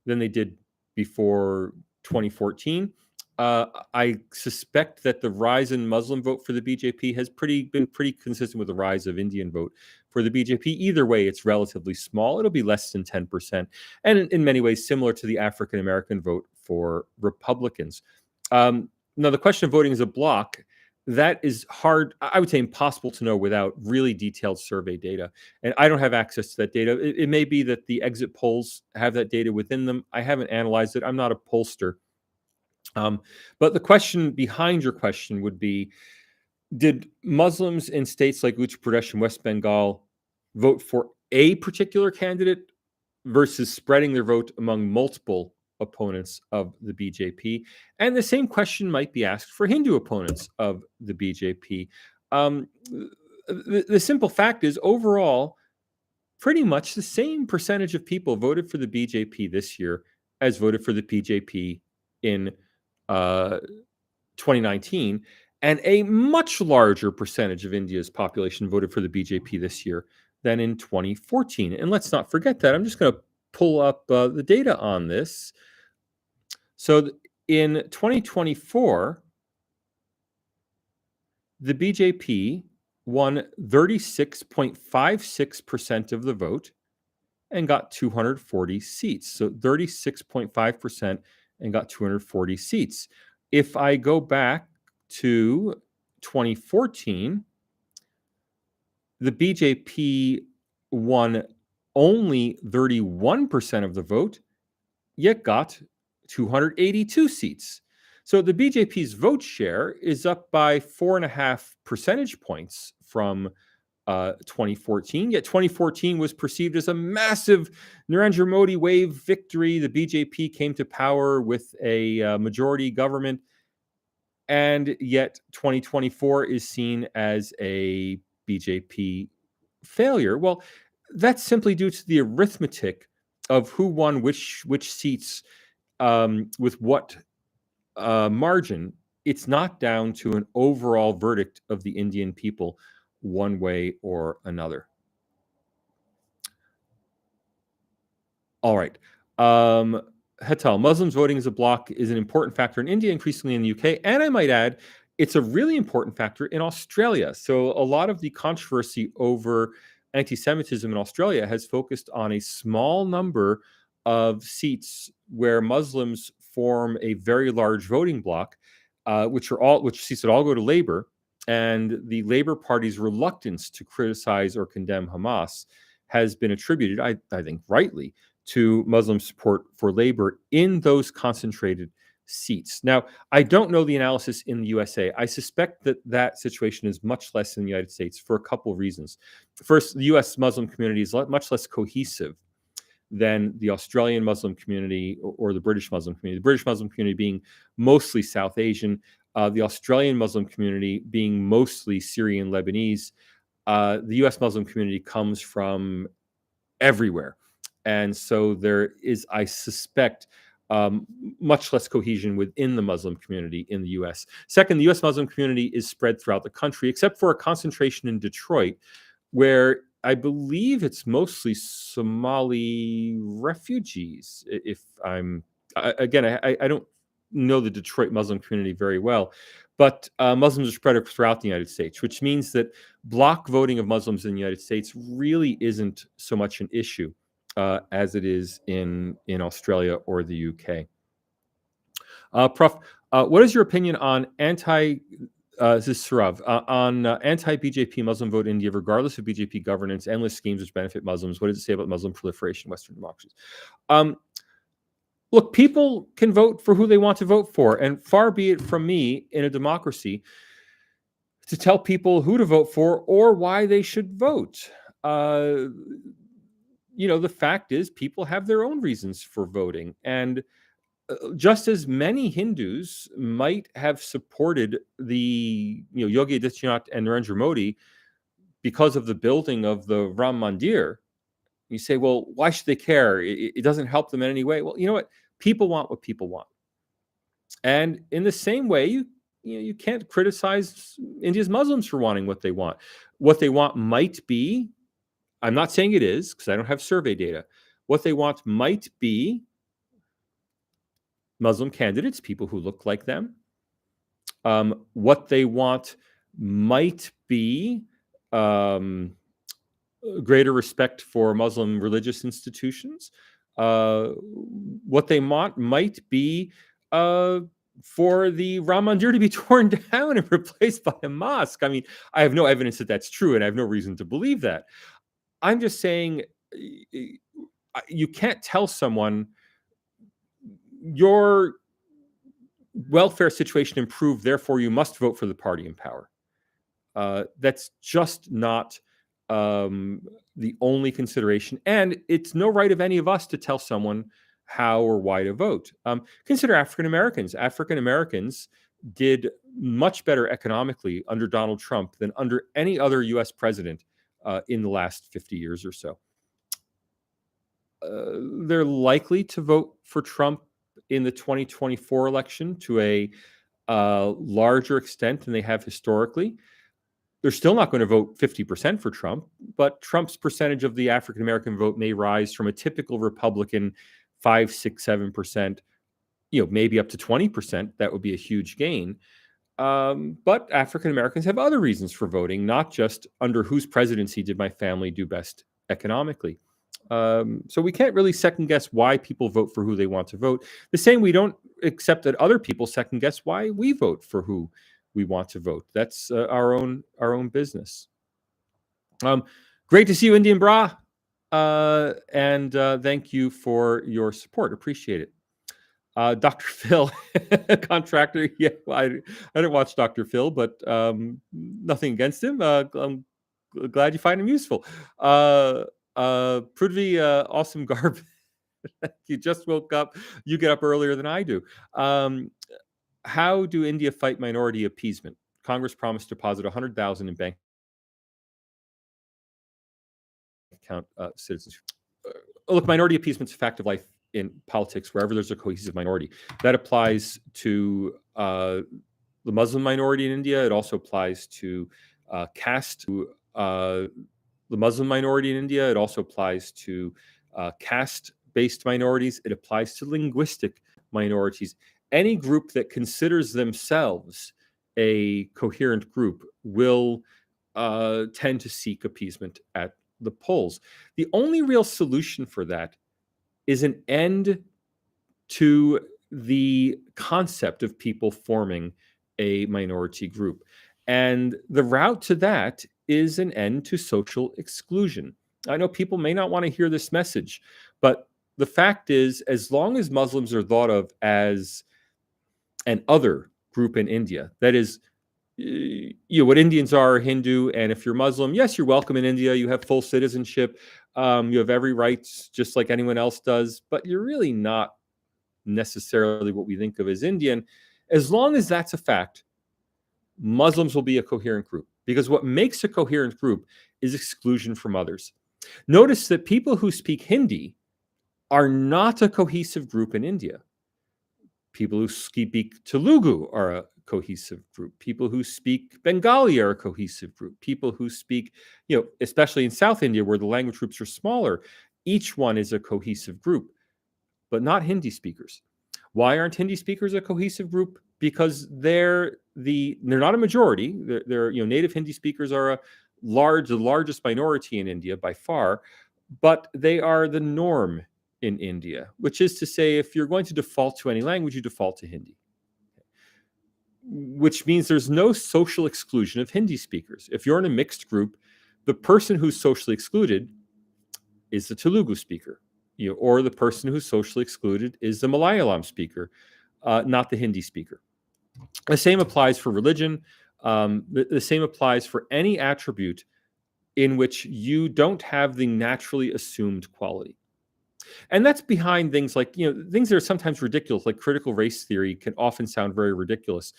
than they did before 2014. I suspect that the rise in Muslim vote for the BJP has been pretty consistent with the rise of Indian vote for the BJP. Either way, it's relatively small. It'll be less than 10%, and in many ways similar to the African American vote for Republicans. Now, the question of voting as a bloc, that is hard, I would say impossible to know without really detailed survey data. And I don't have access to that data. It may be that the exit polls have that data within them. I haven't analyzed it. I'm not a pollster. But the question behind your question would be, did Muslims in states like Uttar Pradesh and West Bengal vote for a particular candidate versus spreading their vote among multiple opponents of the BJP? And the same question might be asked for Hindu opponents of the BJP. The simple fact is, overall, pretty much the same percentage of people voted for the BJP this year as voted for the BJP in 2019, and a much larger percentage of India's population voted for the BJP this year than in 2014. And let's not forget that. I'm just going to pull up the data on this. So in 2024, the BJP won 36.56% of the vote and got 240 seats. So 36.5% and got 240 seats. If I go back to 2014, the BJP won only 31% of the vote, yet got 282 seats. So the BJP's vote share is up by 4.5 percentage points from 2014, yet 2014 was perceived as a massive Narendra Modi wave victory. The BJP came to power with a majority government, and yet 2024 is seen as a BJP failure. Well, that's simply due to the arithmetic of who won which seats with what margin. It's not down to an overall verdict of the Indian people one way or another. All right. Hetal, Muslims voting as a bloc is an important factor in India, increasingly in the UK. And I might add, it's a really important factor in Australia. So a lot of the controversy over anti-Semitism in Australia has focused on a small number of seats where Muslims form a very large voting bloc, which seats that all go to Labour. And the Labour Party's reluctance to criticize or condemn Hamas has been attributed, I think rightly, to Muslim support for Labour in those concentrated seats. Now, I don't know the analysis in the USA. I suspect that that situation is much less in the United States for a couple of reasons. First, the US Muslim community is much less cohesive than the Australian Muslim community or the British Muslim community. The British Muslim community being mostly South Asian, the Australian Muslim community being mostly Syrian Lebanese. The US Muslim community comes from everywhere. And so there is, I suspect, much less cohesion within the Muslim community in the US. Second, the US Muslim community is spread throughout the country, except for a concentration in Detroit, where I believe it's mostly Somali refugees. If I'm, again, I don't know the Detroit Muslim community very well, but Muslims are spread throughout the United States, which means that block voting of Muslims in the United States really isn't so much an issue as it is in Australia or the UK. Prof, what is your opinion on this is Surav, on anti-BJP Muslim vote in India, regardless of BJP governance, endless schemes which benefit Muslims? What does it say about Muslim proliferation in Western democracies? Look, people can vote for who they want to vote for, and far be it from me in a democracy to tell people who to vote for or why they should vote. The fact is people have their own reasons for voting, and just as many Hindus might have supported the Yogi Adityanath and Narendra Modi because of the building of the Ram Mandir. You say, well, why should they care? It doesn't help them in any way. Well, you know what? People want what people want. And in the same way, you can't criticize India's Muslims for wanting what they want. What they want might be, I'm not saying it is, because I don't have survey data. What they want might be Muslim candidates, people who look like them. What they want might be greater respect for Muslim religious institutions. What they want might be for the Ram Mandir to be torn down and replaced by a mosque. I mean, I have no evidence that that's true, and I have no reason to believe that. I'm just saying you can't tell someone your welfare situation improved, therefore you must vote for the party in power. That's just not the only consideration, and it's no right of any of us to tell someone how or why to vote. Consider African Americans. African Americans did much better economically under Donald Trump than under any other U.S. president in the last 50 years or so. They're likely to vote for Trump in the 2024 election to a larger extent than they have historically. They're still not going to vote 50% for Trump, but Trump's percentage of the African American vote may rise from a typical Republican 5, 6, 7%, maybe up to 20%. That would be a huge gain. But African Americans have other reasons for voting, not just under whose presidency did my family do best economically. So we can't really second guess why people vote for who they want to vote. The same, we don't accept that other people second guess why we vote for who we want to vote. That's our own business. Great to see you, Indian Bra, and thank you for your support. Appreciate it. Dr. Phil, contractor. Yeah, I didn't watch Dr. Phil, but nothing against him. I'm glad you find him useful. Prithvi, awesome garbage. You just woke up. You get up earlier than I do. How do India fight minority appeasement? Congress promised to deposit 100,000 in bank account citizens. Look, minority appeasement is a fact of life in politics wherever there's a cohesive minority. That applies to the Muslim minority in India. It also applies to caste. The Muslim minority in India. It also applies to caste-based minorities. It applies to linguistic minorities. Any group that considers themselves a coherent group will tend to seek appeasement at the polls. The only real solution for that is an end to the concept of people forming a minority group. And the route to that is an end to social exclusion. I know people may not want to hear this message, but the fact is, as long as Muslims are thought of as and other group in India. That is, what Indians are Hindu, and if you're Muslim, yes, you're welcome in India. You have full citizenship. You have every right, just like anyone else does. But you're really not necessarily what we think of as Indian. As long as that's a fact, Muslims will be a coherent group, because what makes a coherent group is exclusion from others. Notice that people who speak Hindi are not a cohesive group in India. People who speak Telugu are a cohesive group. People who speak Bengali are a cohesive group. People who speak, especially in South India where the language groups are smaller, each one is a cohesive group, but not Hindi speakers. Why aren't Hindi speakers a cohesive group? Because they're not a majority. They're native Hindi speakers are the largest minority in India by far, but they are the norm in India, which is to say, if you're going to default to any language, you default to Hindi, which means there's no social exclusion of Hindi speakers. If you're in a mixed group, the person who's socially excluded is the Telugu speaker, or the person who's socially excluded is the Malayalam speaker, not the Hindi speaker. The same applies for religion. The same applies for any attribute in which you don't have the naturally assumed quality. And that's behind things like, things that are sometimes ridiculous, like critical race theory can often sound very ridiculous.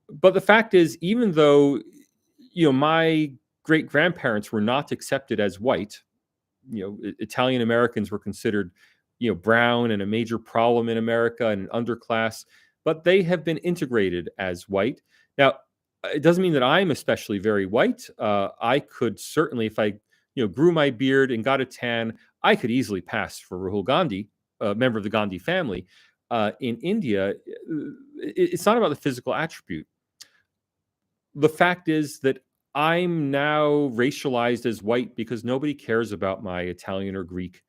But the fact is, even though, my great grandparents were not accepted as white, Italian Americans were considered, brown and a major problem in America and an underclass, but they have been integrated as white. Now, it doesn't mean that I'm especially very white. I could certainly, if I, grew my beard and got a tan, I could easily pass for Rahul Gandhi, a member of the Gandhi family. In India, it's not about the physical attribute. The fact is that I'm now racialized as white because nobody cares about my Italian or Greek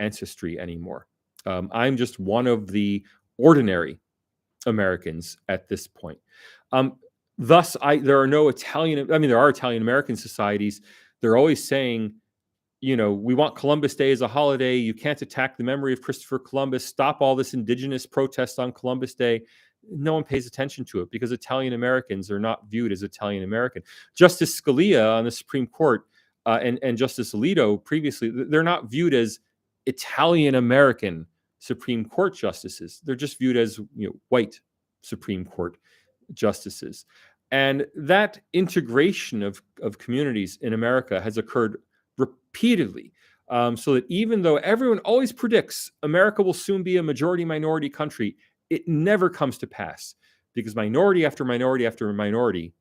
ancestry anymore. I'm just one of the ordinary Americans at this point. Thus, there are no Italian. I mean, there are Italian American societies. They're always saying, we want Columbus Day as a holiday. You can't attack the memory of Christopher Columbus. Stop all this indigenous protest on Columbus Day. No one pays attention to it because Italian Americans are not viewed as Italian American. Justice Scalia on the Supreme Court and Justice Alito previously, they're not viewed as Italian American Supreme Court justices. They're just viewed as white Supreme Court justices. And that integration of communities in America has occurred repeatedly, so that even though everyone always predicts America will soon be a majority-minority country, it never comes to pass because minority after minority after minority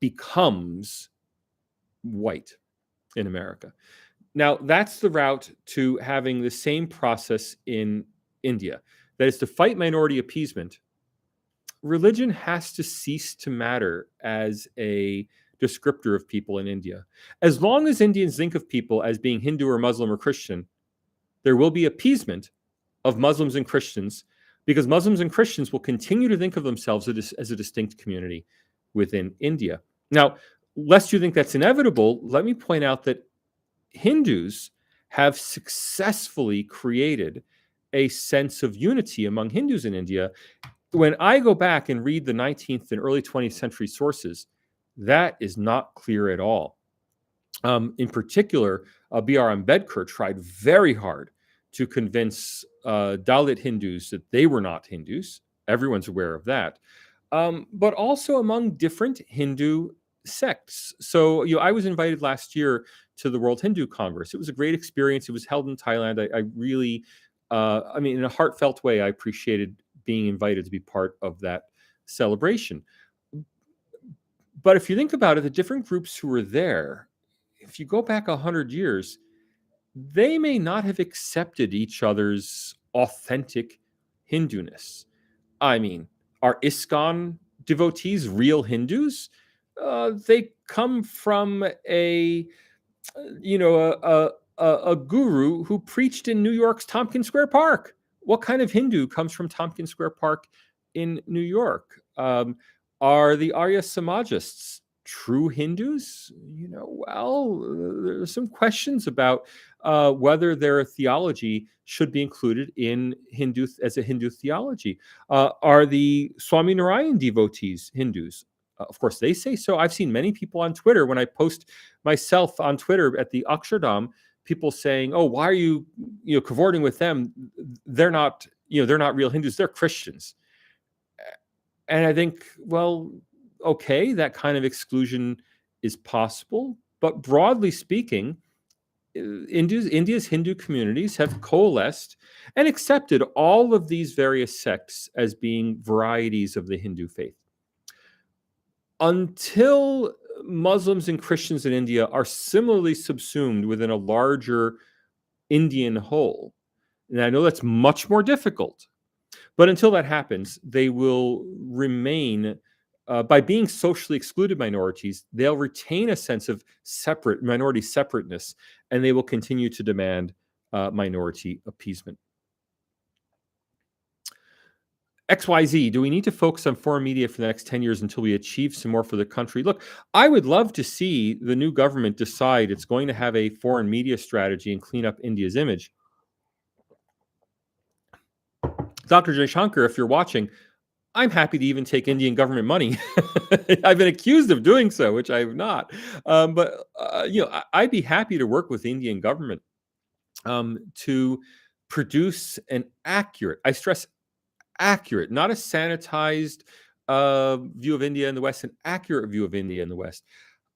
becomes white in America. Now, that's the route to having the same process in India. That is, to fight minority appeasement, religion has to cease to matter as a descriptor of people in India. As long as Indians think of people as being Hindu or Muslim or Christian, there will be appeasement of Muslims and Christians because Muslims and Christians will continue to think of themselves as a distinct community within India. Now, lest you think that's inevitable, let me point out that Hindus have successfully created a sense of unity among Hindus in India. When I go back and read the 19th and early 20th century sources, that is not clear at all. In particular, B.R. Ambedkar tried very hard to convince Dalit Hindus that they were not Hindus. Everyone's aware of that. But also among different Hindu sects. So, I was invited last year to the World Hindu Congress. It was a great experience. It was held in Thailand. I really, in a heartfelt way, I appreciated being invited to be part of that celebration. But if you think about it, the different groups who were there, if you go back 100 years, they may not have accepted each other's authentic Hinduness. I mean, are ISKCON devotees real Hindus? They come from a guru who preached in New York's Tompkins Square Park. What kind of Hindu comes from Tompkins Square Park in New York? Are the Arya Samajists true Hindus? There's some questions about whether their theology should be included in Hindu as a Hindu theology. Are the Swaminarayan devotees Hindus? Of course, they say so. I've seen many people on Twitter when I post myself on Twitter at the Akshardham, people saying, "Oh, why are you, cavorting with them? They're not, they're not real Hindus. They're Christians." And I think, well, okay, that kind of exclusion is possible, but broadly speaking, India's Hindu communities have coalesced and accepted all of these various sects as being varieties of the Hindu faith. Until Muslims and Christians in India are similarly subsumed within a larger Indian whole, and I know that's much more difficult, but until that happens, they will remain, by being socially excluded minorities, they'll retain a sense of minority separateness, and they will continue to demand minority appeasement. XYZ, do we need to focus on foreign media for the next 10 years until we achieve some more for the country? Look, I would love to see the new government decide it's going to have a foreign media strategy and clean up India's image. Dr. Jaishankar, if you're watching, I'm happy to even take Indian government money. I've been accused of doing so, which I have not. But I'd be happy to work with the Indian government to produce an accurate, I stress accurate, not a sanitized view of India in the West, an accurate view of India in the West.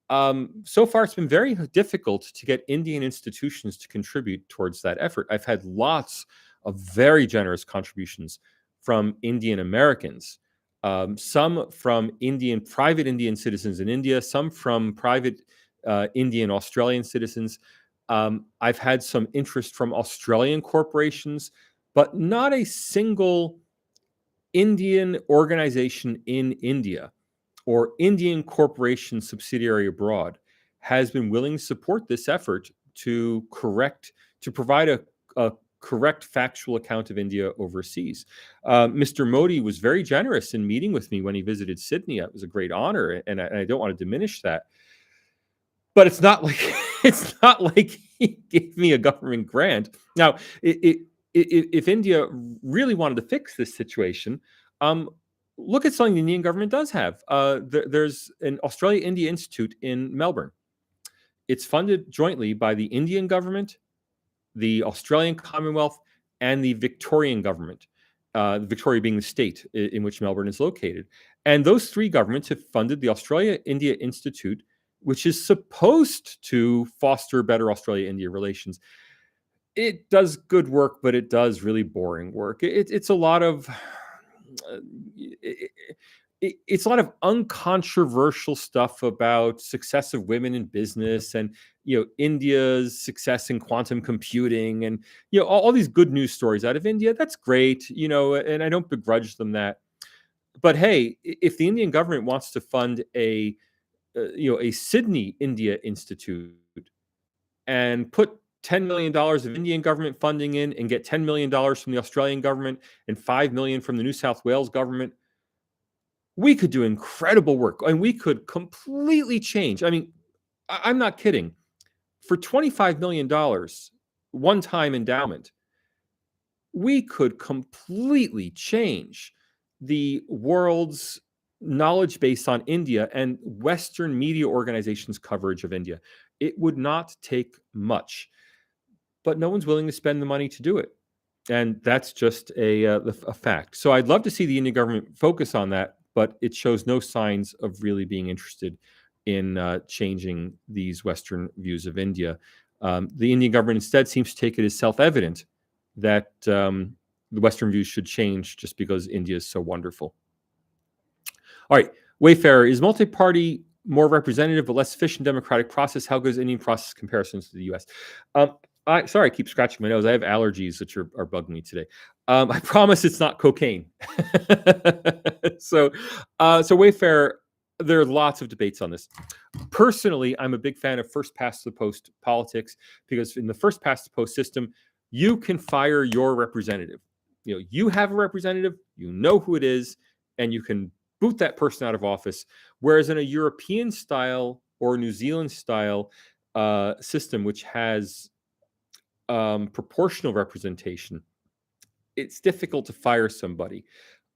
So far, it's been very difficult to get Indian institutions to contribute towards that effort. I've had lots of very generous contributions from Indian Americans, some from private Indian citizens in India, some from private Indian Australian citizens. I've had some interest from Australian corporations, but not a single Indian organization in India or Indian corporation subsidiary abroad has been willing to support this effort to provide a correct factual account of India overseas. Mr. Modi was very generous in meeting with me when he visited Sydney. It was a great honor, and I don't want to diminish that. But it's not like he gave me a government grant. Now, if India really wanted to fix this situation, look at something the Indian government does have. There's an Australia-India Institute in Melbourne. It's funded jointly by the Indian government, the Australian Commonwealth, and the Victorian government, Victoria being the state in which Melbourne is located. And those three governments have funded the Australia-India Institute, which is supposed to foster better Australia-India relations. It does good work, but it does really boring work. It's a lot of it's a lot of uncontroversial stuff about success of women in business and India's success in quantum computing and all these good news stories out of India. That's great, and I don't begrudge them that. But hey, if the Indian government wants to fund a Sydney India Institute and put $10 million of Indian government funding in and get $10 million from the Australian government and $5 million from the New South Wales government, we could do incredible work and we could completely change. I mean, I'm not kidding. For $25 million, one-time endowment, we could completely change the world's knowledge base on India and Western media organizations' coverage of India. It would not take much, but no one's willing to spend the money to do it. And that's just a fact. So I'd love to see the Indian government focus on that, but it shows no signs of really being interested in changing these Western views of India. The Indian government instead seems to take it as self-evident that the Western views should change just because India is so wonderful. All right, Wayfarer, is multi-party more representative but less efficient democratic process? How good is Indian process comparisons to the U.S.? Sorry, I keep scratching my nose. I have allergies which are bugging me today. I promise it's not cocaine. So Wayfarer, there are lots of debates on this. Personally, I'm a big fan of first past the post politics because in the first past the post system, you can fire your representative. You have a representative, you know who it is, and you can boot that person out of office. Whereas in a European style or New Zealand style system, which has proportional representation, it's difficult to fire somebody.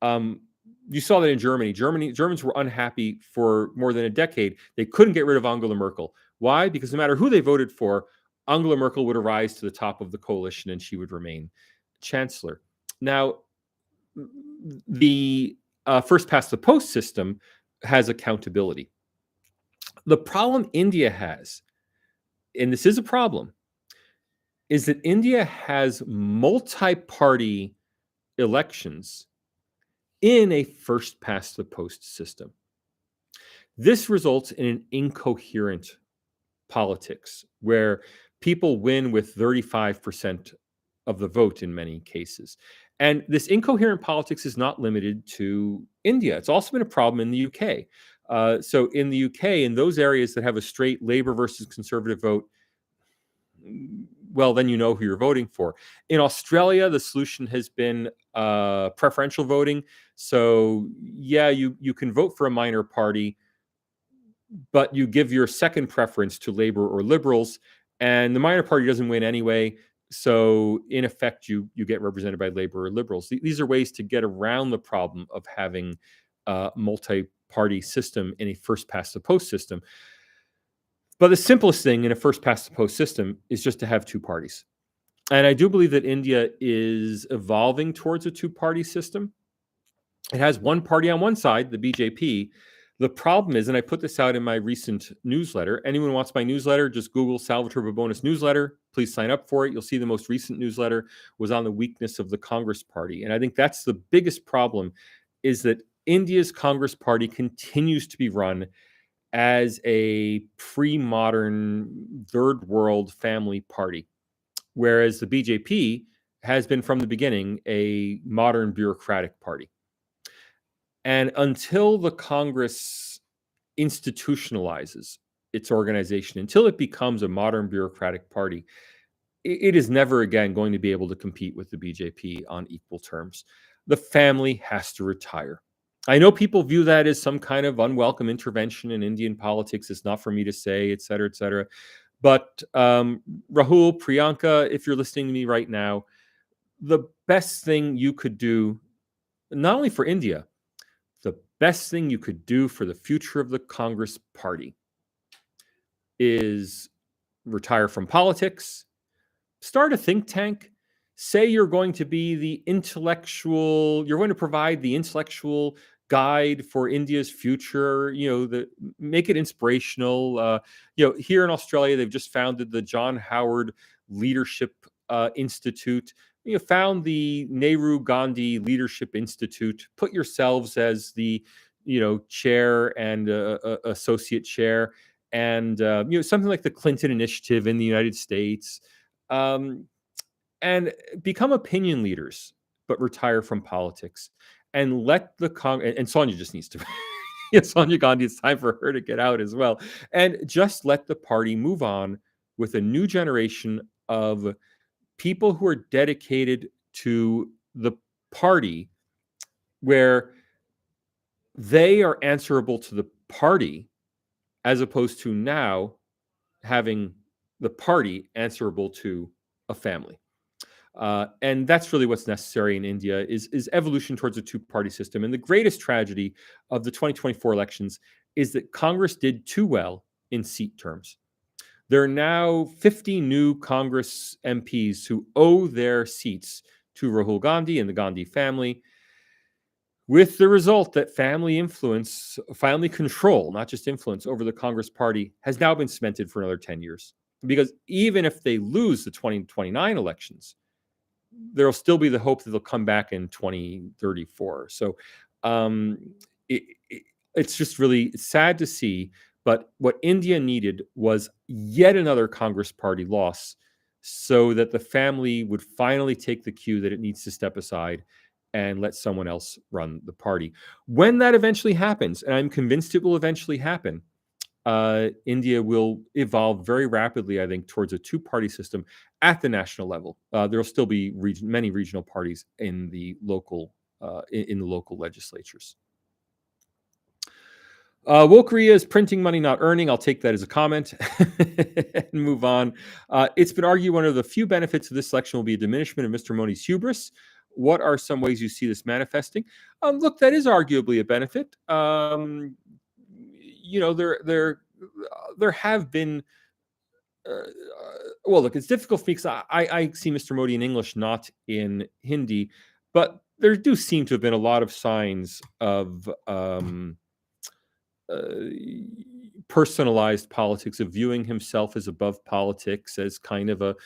You saw that in Germany. Germans were unhappy for more than a decade. They couldn't get rid of Angela Merkel. Why? Because no matter who they voted for, Angela Merkel would arise to the top of the coalition and she would remain chancellor. Now, the first past the post system has accountability. The problem India has, and this is a problem, is that India has multi-party elections in a first past the post system. This results in an incoherent politics where people win with 35% of the vote in many cases. And this incoherent politics is not limited to India. It's also been a problem in the UK. So in the UK, in those areas that have a straight Labour versus Conservative vote, well, then you know who you're voting for. In Australia, the solution has been preferential voting. So yeah, you can vote for a minor party, but you give your second preference to Labour or Liberals, and the minor party doesn't win anyway. So in effect, you get represented by Labour or Liberals. These are ways to get around the problem of having a multi-party system in a first past the post system. But the simplest thing in a first past the post system is just to have two parties. And I do believe that India is evolving towards a two-party system. It has one party on one side, the BJP. The problem is, and I put this out in my recent newsletter, anyone who wants my newsletter, just Google Salvatore Babonis newsletter. Please sign up for it. You'll see the most recent newsletter was on the weakness of the Congress party. And I think that's the biggest problem, is that India's Congress party continues to be run as a pre-modern third world family party, whereas the BJP has been from the beginning a modern bureaucratic party. And until the Congress institutionalizes its organization, until it becomes a modern bureaucratic party, it is never again going to be able to compete with the BJP on equal terms. The family has to retire. I know people view that as some kind of unwelcome intervention in Indian politics. It's not for me to say, et cetera, et cetera. But Rahul, Priyanka, if you're listening to me right now, the best thing you could do, not only for India, the best thing you could do for the future of the Congress party is retire from politics, start a think tank, say you're going to be the intellectual, you're going to provide the intellectual guide for India's future, make it inspirational. Here in Australia, they've just founded the John Howard Leadership Institute. Found the Nehru Gandhi Leadership Institute. Put yourselves as the, chair and associate chair, and something like the Clinton Initiative in the United States, and become opinion leaders, but retire from politics, and let the and Sonia just needs to. Sonia Gandhi, it's time for her to get out as well, and just let the party move on with a new generation of people who are dedicated to the party, where they are answerable to the party, as opposed to now having the party answerable to a family. And that's really what's necessary in India is evolution towards a two-party system. And the greatest tragedy of the 2024 elections is that Congress did too well in seat terms. There are now 50 new Congress MPs who owe their seats to Rahul Gandhi and the Gandhi family, with the result that family influence, family control, not just influence, over the Congress party has now been cemented for another 10 years. Because even if they lose the 2029 elections, there will still be the hope that they'll come back in 2034. So it's just really sad to see. But what India needed was yet another Congress party loss, so that the family would finally take the cue that it needs to step aside and let someone else run the party. When that eventually happens, and I'm convinced it will eventually happen, India will evolve very rapidly, I think, towards a two-party system at the national level. There will still be many regional parties in the local legislatures. Wokeria is printing money, not earning. I'll take that as a comment and move on. It's been argued one of the few benefits of this election will be a diminishment of Mr. Modi's hubris. What are some ways you see this manifesting? Look, that is arguably a benefit. There have been. Well, look, it's difficult for me because I see Mr. Modi in English, not in Hindi, but there do seem to have been a lot of signs of personalized politics, of viewing himself as above politics, as kind of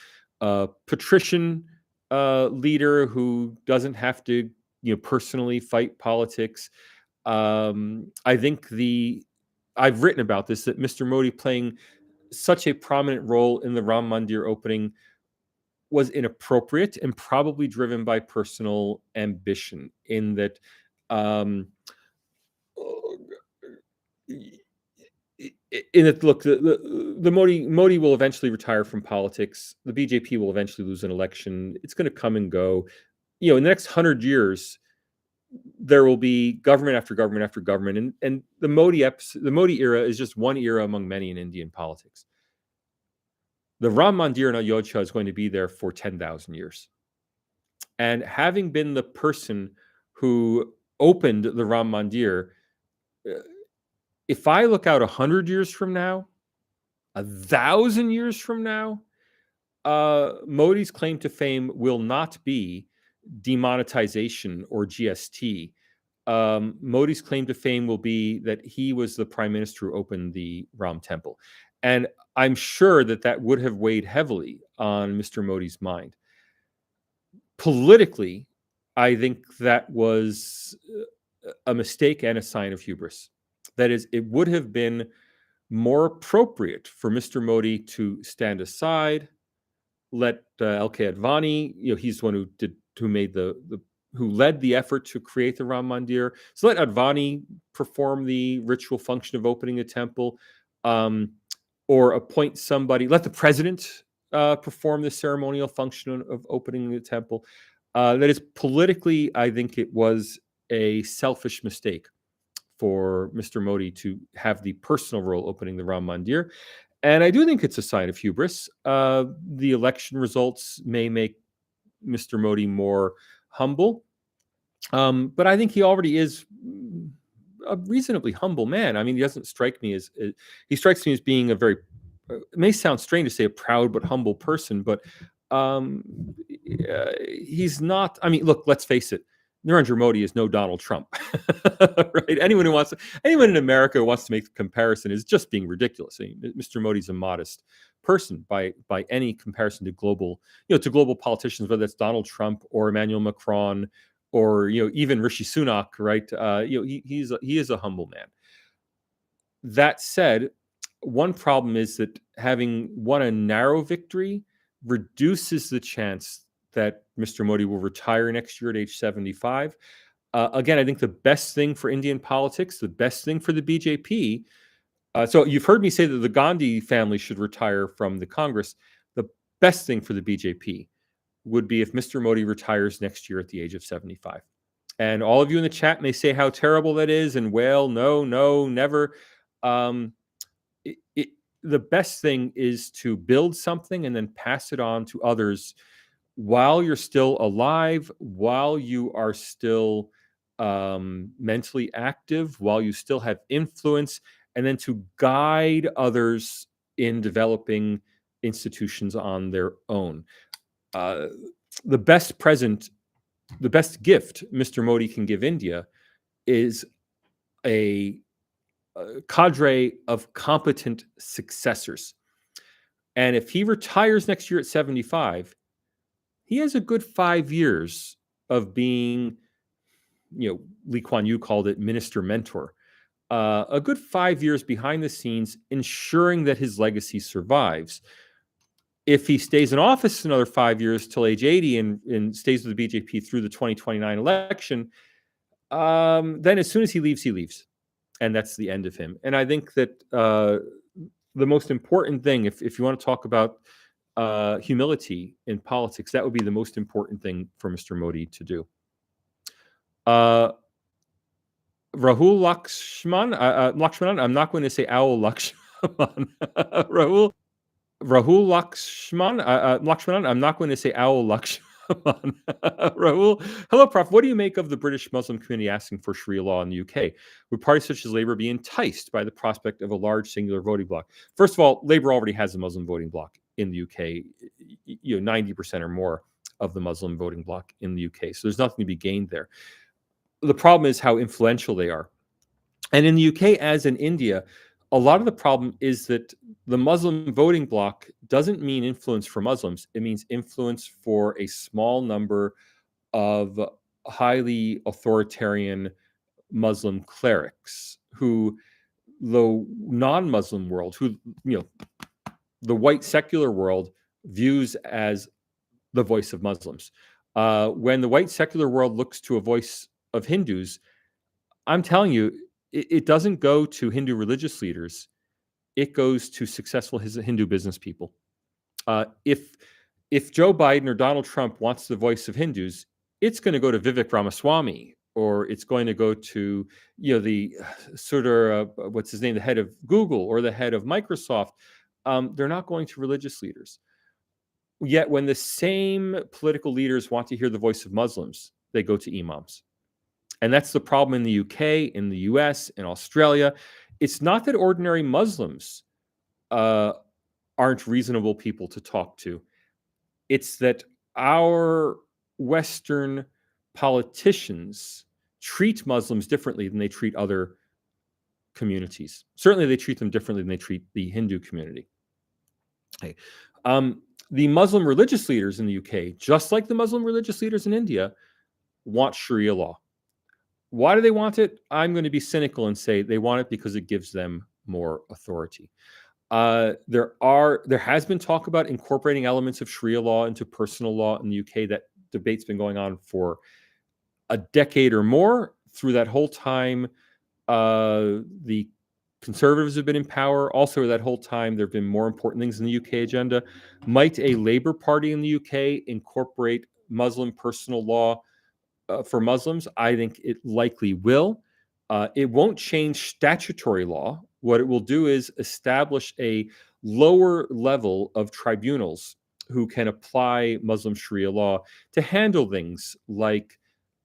a patrician leader who doesn't have to, personally fight politics. I think I've written about this, that Mr. Modi playing such a prominent role in the Ram Mandir opening was inappropriate and probably driven by personal ambition. In that, look, the Modi will eventually retire from politics. The BJP will eventually lose an election. It's going to come and go. In the next 100 years, there will be government after government after government, and the Modi era is just one era among many in Indian politics. The Ram Mandir in Ayodhya is going to be there for 10,000 years. And having been the person who opened the Ram Mandir, if I look out 100 years from now, 1,000 years from now, Modi's claim to fame will not be demonetization or GST. Modi's claim to fame will be that he was the prime minister who opened the Ram Temple. And I'm sure that would have weighed heavily on Mr. Modi's mind. Politically, I think that was a mistake and a sign of hubris. That is, it would have been more appropriate for Mr. Modi to stand aside, let L.K. Advani, he's the one who led the effort to create the Ram Mandir. So let Advani perform the ritual function of opening a temple, or appoint somebody. Let the president perform the ceremonial function of opening the temple. That is, politically, I think it was a selfish mistake for Mr. Modi to have the personal role opening the Ram Mandir. And I do think it's a sign of hubris. The election results may make Mr. Modi more humble, but I think he already is a reasonably humble man. I mean, he doesn't strike me as he strikes me as being a very. It may sound strange to say a proud but humble person, but he's not. I mean, look, let's face it. Narendra Modi is no Donald Trump, right? Anyone in America who wants to make the comparison is just being ridiculous. I mean, Mr. Modi's a modest person by any comparison to global politicians, whether it's Donald Trump or Emmanuel Macron or even Rishi Sunak, right? He is a humble man. That said, one problem is that having won a narrow victory reduces the chance that Mr. Modi will retire next year at age 75. Again, I think the best thing for Indian politics, the best thing for the BJP. So you've heard me say that the Gandhi family should retire from the Congress. The best thing for the BJP would be if Mr. Modi retires next year at the age of 75. And all of you in the chat may say how terrible that is and wail, no, never. The best thing is to build something and then pass it on to others while you're still alive, while you are still mentally active, while you still have influence, and then to guide others in developing institutions on their own. The best gift Mr. Modi can give India is a cadre of competent successors. And if he retires next year at 75, he has a good 5 years of being, Lee Kuan Yew called it minister mentor, a good 5 years behind the scenes, ensuring that his legacy survives. If he stays in office another 5 years till age 80 and stays with the BJP through the 2029 election, then as soon as he leaves. And that's the end of him. And I think that the most important thing, if you want to talk about humility in politics, that would be the most important thing for Mr. Modi to do. Rahul Lakshman. I'm not going to say Owl Lakshman. Rahul Lakshman. I'm not going to say Owl Lakshman. Rahul, hello, Prof. What do you make of the British Muslim community asking for Sharia law in the UK? Would parties such as Labour be enticed by the prospect of a large singular voting bloc? First of all, Labour already has a Muslim voting bloc in the UK. 90% or more of the Muslim voting bloc in the UK. So there's nothing to be gained there. The problem is how influential they are. And in the UK, as in India, a lot of the problem is that the Muslim voting bloc doesn't mean influence for Muslims. It means influence for a small number of highly authoritarian Muslim clerics who the non-Muslim world, who, the white secular world views as the voice of Muslims. When the white secular world looks to a voice of Hindus, I'm telling you, it doesn't go to Hindu religious leaders. It goes to successful Hindu business people. If Joe Biden or Donald Trump wants the voice of Hindus, it's going to go to Vivek Ramaswamy, or it's going to go to the sort of what's his name, the head of Google or the head of Microsoft. They're not going to religious leaders. Yet when the same political leaders want to hear the voice of Muslims, they go to imams. And that's the problem in the UK, in the US, in Australia. It's not that ordinary Muslims aren't reasonable people to talk to. It's that our Western politicians treat Muslims differently than they treat other communities. Certainly, they treat them differently than they treat the Hindu community. Okay. The Muslim religious leaders in the UK, just like the Muslim religious leaders in India, want Sharia law. Why do they want it? I'm going to be cynical and say they want it because it gives them more authority. There has been talk about incorporating elements of Sharia law into personal law in the UK. That debate's been going on for a decade or more. Through that whole time, the Conservatives have been in power. Also, that whole time, there have been more important things in the UK agenda. Might a Labour Party in the UK incorporate Muslim personal law for Muslims? I think it likely will. It won't change statutory law. What it will do is establish a lower level of tribunals who can apply Muslim Sharia law to handle things like,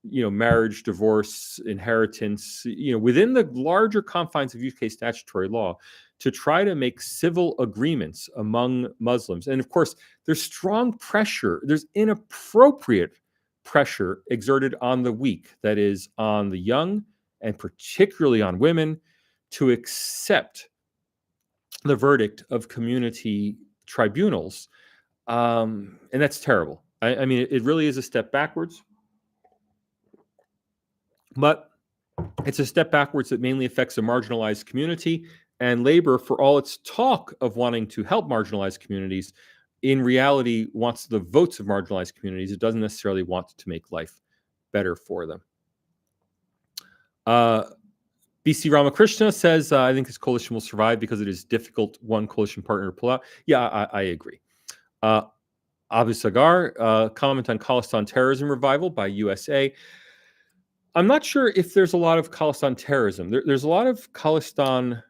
marriage, divorce, inheritance, within the larger confines of UK statutory law, to try to make civil agreements among Muslims. And of course, there's strong pressure. There's inappropriate pressure exerted on the weak, that is, on the young and particularly on women, to accept the verdict of community tribunals. And that's terrible. I mean, it really is a step backwards. But it's a step backwards that mainly affects a marginalized community. And Labour, for all its talk of wanting to help marginalized communities, in reality wants the votes of marginalized communities. It doesn't necessarily want to make life better for them. BC Ramakrishna says, I think this coalition will survive because it is difficult one coalition partner to pull out. Yeah, I agree. Abu Sagar, comment on Khalistan terrorism revival by USA. I'm not sure if there's a lot of Khalistan terrorism. There's a lot of Khalistan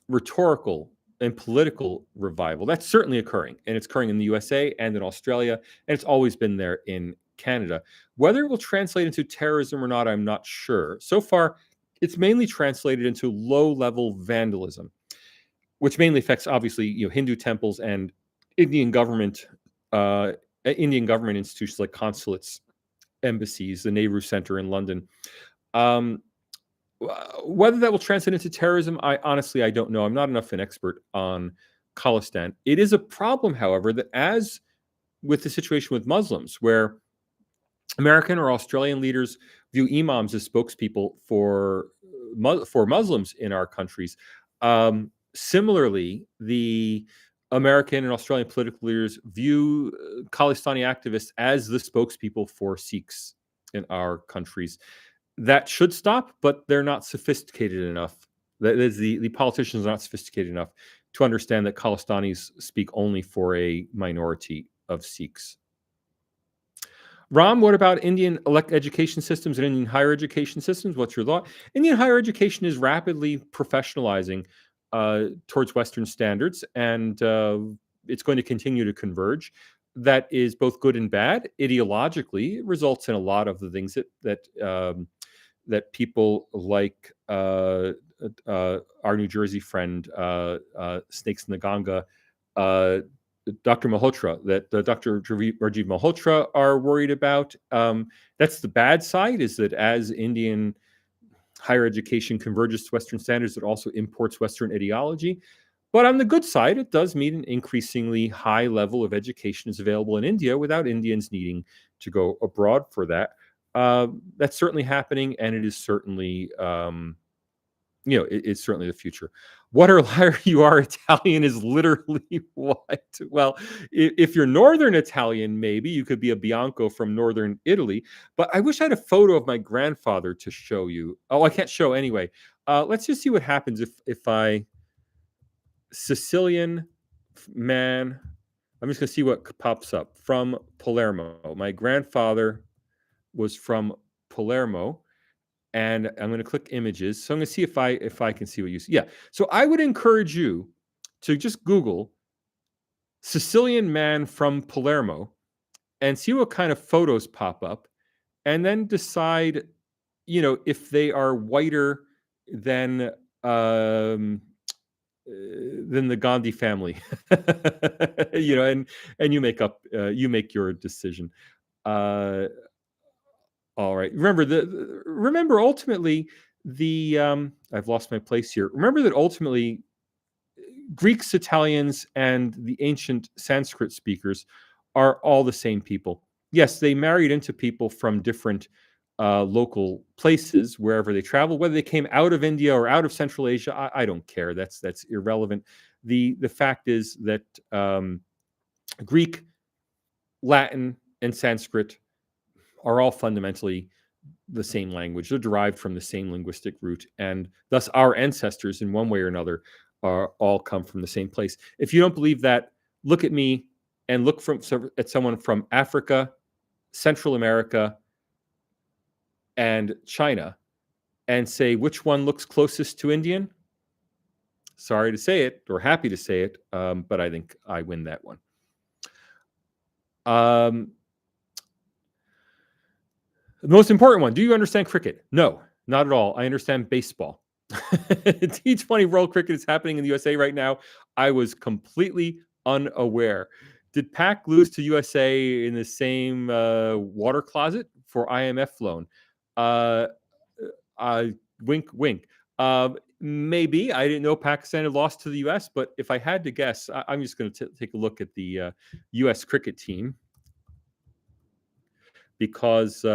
rhetorical and political revival. That's certainly occurring, and it's occurring in the USA and in Australia, and it's always been there in Canada. Whether it will translate into terrorism or not, I'm not sure. So far, it's mainly translated into low-level vandalism, which mainly affects, obviously, Hindu temples and Indian government institutions like consulates, embassies, the Nehru Center in London. Whether that will translate into terrorism, I don't know. I'm not enough an expert on Khalistan. It is a problem, however, that as with the situation with Muslims, where American or Australian leaders view imams as spokespeople for Muslims in our countries, similarly, the American and Australian political leaders view Khalistani activists as the spokespeople for Sikhs in our countries. That should stop, but they're not sophisticated enough. That is, the politicians are not sophisticated enough to understand that Khalistanis speak only for a minority of Sikhs. Ram, what about Indian education systems and Indian higher education systems? What's your thought? Indian higher education is rapidly professionalizing towards Western standards, and it's going to continue to converge. That is both good and bad. Ideologically, it results in a lot of the things that people like our New Jersey friend, Snakes in the Ganga, Dr. Malhotra, that Dr. Rajiv Malhotra are worried about. That's the bad side, is that as Indian higher education converges to Western standards, it also imports Western ideology. But on the good side, it does mean an increasingly high level of education is available in India without Indians needing to go abroad for that. That's certainly happening, and it is certainly it's certainly the future. What are liar you are Italian is literally what? Well, if you're Northern Italian, maybe you could be a Bianco from Northern Italy. But I wish I had a photo of my grandfather to show you. Oh, I can't show anyway. Let's just see what happens if I Sicilian man. I'm just going to see what pops up from Palermo. My grandfather was from Palermo. And I'm going to click images. So I'm going to see if I can see what you see. Yeah. So I would encourage you to just Google Sicilian man from Palermo and see what kind of photos pop up, and then decide, if they are whiter than the Gandhi family. And you make your decision. All right. Remember ultimately I've lost my place here. Remember that ultimately Greeks, Italians, and the ancient Sanskrit speakers are all the same people. Yes, they married into people from different local places wherever they travel, whether they came out of India or out of Central Asia. I don't care. That's irrelevant. The fact is that Greek, Latin, and Sanskrit are all fundamentally the same language. They're derived from the same linguistic root, and thus our ancestors, in one way or another, are all come from the same place. If you don't believe that, look at me and look at someone from Africa, Central America, and China, and say which one looks closest to Indian. Sorry to say it, or happy to say it, but I think I win that one. The most important one, do you understand cricket? No, not at all. I understand baseball. T20 World Cricket is happening in the USA right now. I was completely unaware. Did Pac lose to USA in the same water closet for IMF loan? Wink, wink. Maybe. I didn't know Pakistan had lost to the US, but if I had to guess, I'm just going to take a look at the US cricket team, because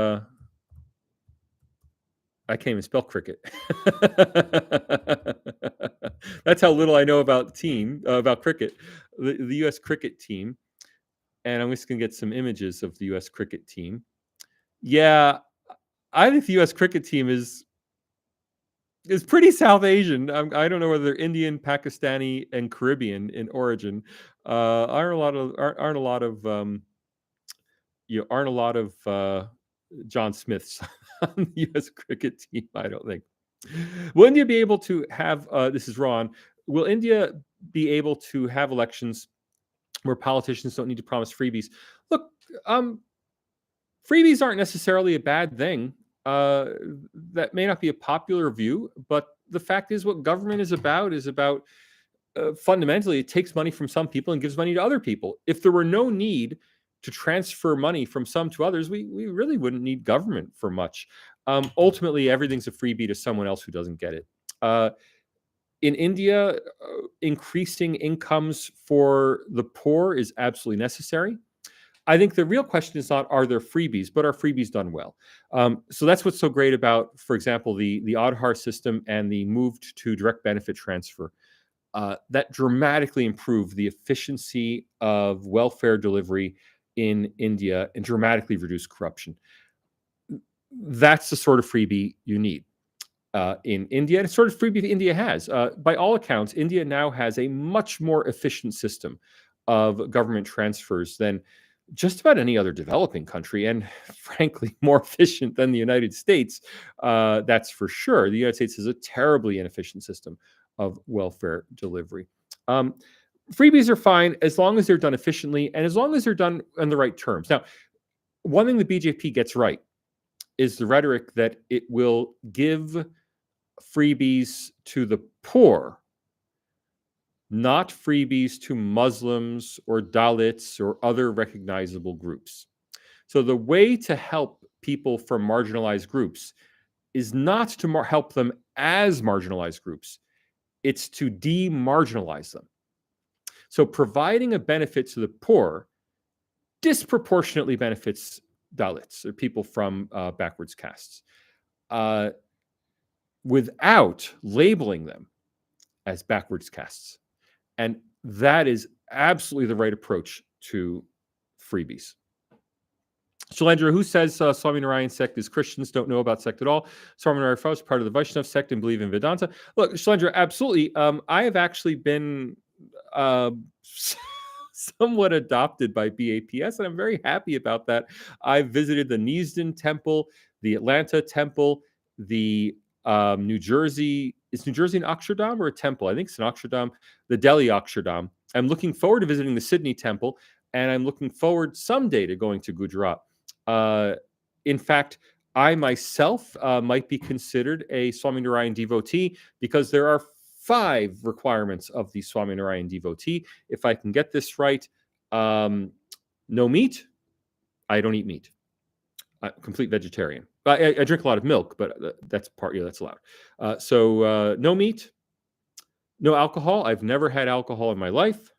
I can't even spell cricket. That's how little I know about cricket, the U.S. cricket team. And I'm just going to get some images of the U.S. cricket team. Yeah, I think the U.S. cricket team is pretty South Asian. I don't know whether they're Indian, Pakistani, and Caribbean in origin. Aren't a lot of John Smiths on the U.S. cricket team, I don't think. Will India be able to have, this is Ron, will India be able to have elections where politicians don't need to promise freebies? Look, freebies aren't necessarily a bad thing. That may not be a popular view, but the fact is what government is about fundamentally, it takes money from some people and gives money to other people. If there were no need to transfer money from some to others, we really wouldn't need government for much. Ultimately, everything's a freebie to someone else who doesn't get it. In India, increasing incomes for the poor is absolutely necessary. I think the real question is not, are there freebies, but are freebies done well? So that's what's so great about, for example, the Aadhaar system and the move to direct benefit transfer. That dramatically improved the efficiency of welfare delivery in India and dramatically reduced corruption. That's the sort of freebie you need in India, and it's sort of freebie India has. By all accounts, India now has a much more efficient system of government transfers than just about any other developing country, and frankly, more efficient than the United States. That's for sure. The United States has a terribly inefficient system of welfare delivery. Freebies are fine as long as they're done efficiently and as long as they're done on the right terms. Now, one thing the BJP gets right is the rhetoric that it will give freebies to the poor, not freebies to Muslims or Dalits or other recognizable groups. So the way to help people from marginalized groups is not to help them as marginalized groups. It's to demarginalize them. So providing a benefit to the poor disproportionately benefits Dalits or people from backwards castes without labeling them as backwards castes. And that is absolutely the right approach to freebies. Shailendra, who says Swaminarayan sect is Christians don't know about sect at all? Swaminarayan is part of the Vaishnav sect and believe in Vedanta. Look, Shailendra, absolutely. I have actually been somewhat adopted by BAPS, and I'm very happy about that. I visited the Neasden Temple, the Atlanta Temple, the New Jersey. Is New Jersey an Akshardham or a temple? I think it's an Akshardham, the Delhi Akshardham. I'm looking forward to visiting the Sydney Temple, and I'm looking forward someday to going to Gujarat. In fact, I myself might be considered a Swaminarayan devotee because there are 5 requirements of the Swaminarayan devotee. If I can get this right, no meat. I don't eat meat. Complete vegetarian. I drink a lot of milk, but that's that's allowed. So no meat, no alcohol. I've never had alcohol in my life.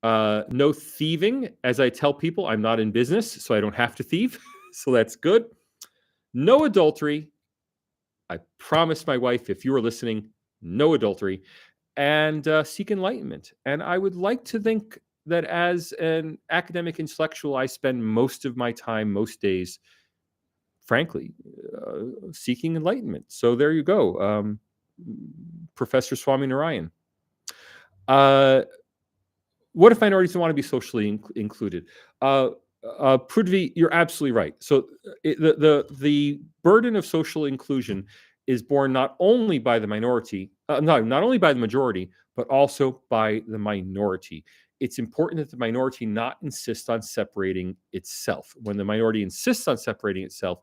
No thieving. As I tell people, I'm not in business, so I don't have to thieve. So that's good. No adultery. I promised my wife, if you were listening, no adultery. And seek enlightenment. And I would like to think that as an academic intellectual, I spend most of my time, most days, frankly, seeking enlightenment. So there you go, Professor Swaminarayan. What if minorities don't want to be socially included? Prudvi, you're absolutely right. So the burden of social inclusion is borne not only by the minority, not only by the majority, but also by the minority. It's important that the minority not insist on separating itself. When the minority insists on separating itself,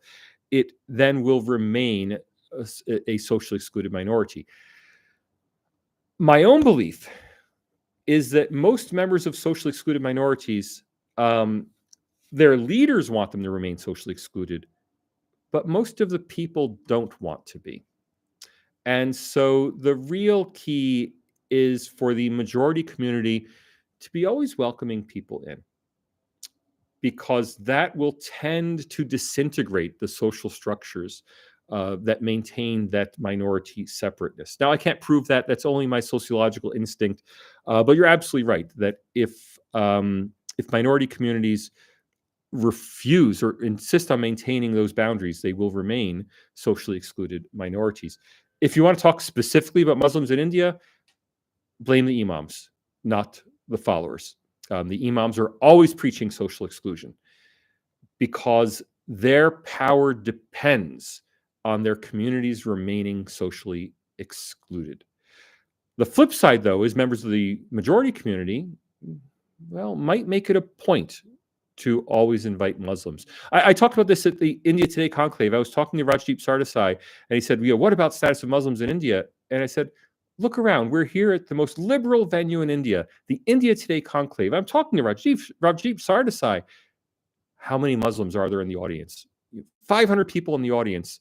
it then will remain a socially excluded minority. My own belief is that most members of socially excluded minorities, their leaders want them to remain socially excluded, but most of the people don't want to be. And so the real key is for the majority community to be always welcoming people in, because that will tend to disintegrate the social structures that maintain that minority separateness. Now, I can't prove that. That's only my sociological instinct. But you're absolutely right that if minority communities refuse or insist on maintaining those boundaries, they will remain socially excluded minorities. If you want to talk specifically about Muslims in India, blame the imams, not the followers. The imams are always preaching social exclusion because their power depends on their communities remaining socially excluded. The flip side, though, is members of the majority community, well, might make it a point to always invite Muslims. I talked about this at the India Today conclave. I was talking to Rajdeep Sardesai, and he said, what about status of Muslims in India? And I said, look around. We're here at the most liberal venue in India, the India Today conclave. I'm talking to Rajdeep Sardesai. How many Muslims are there in the audience? 500 people in the audience.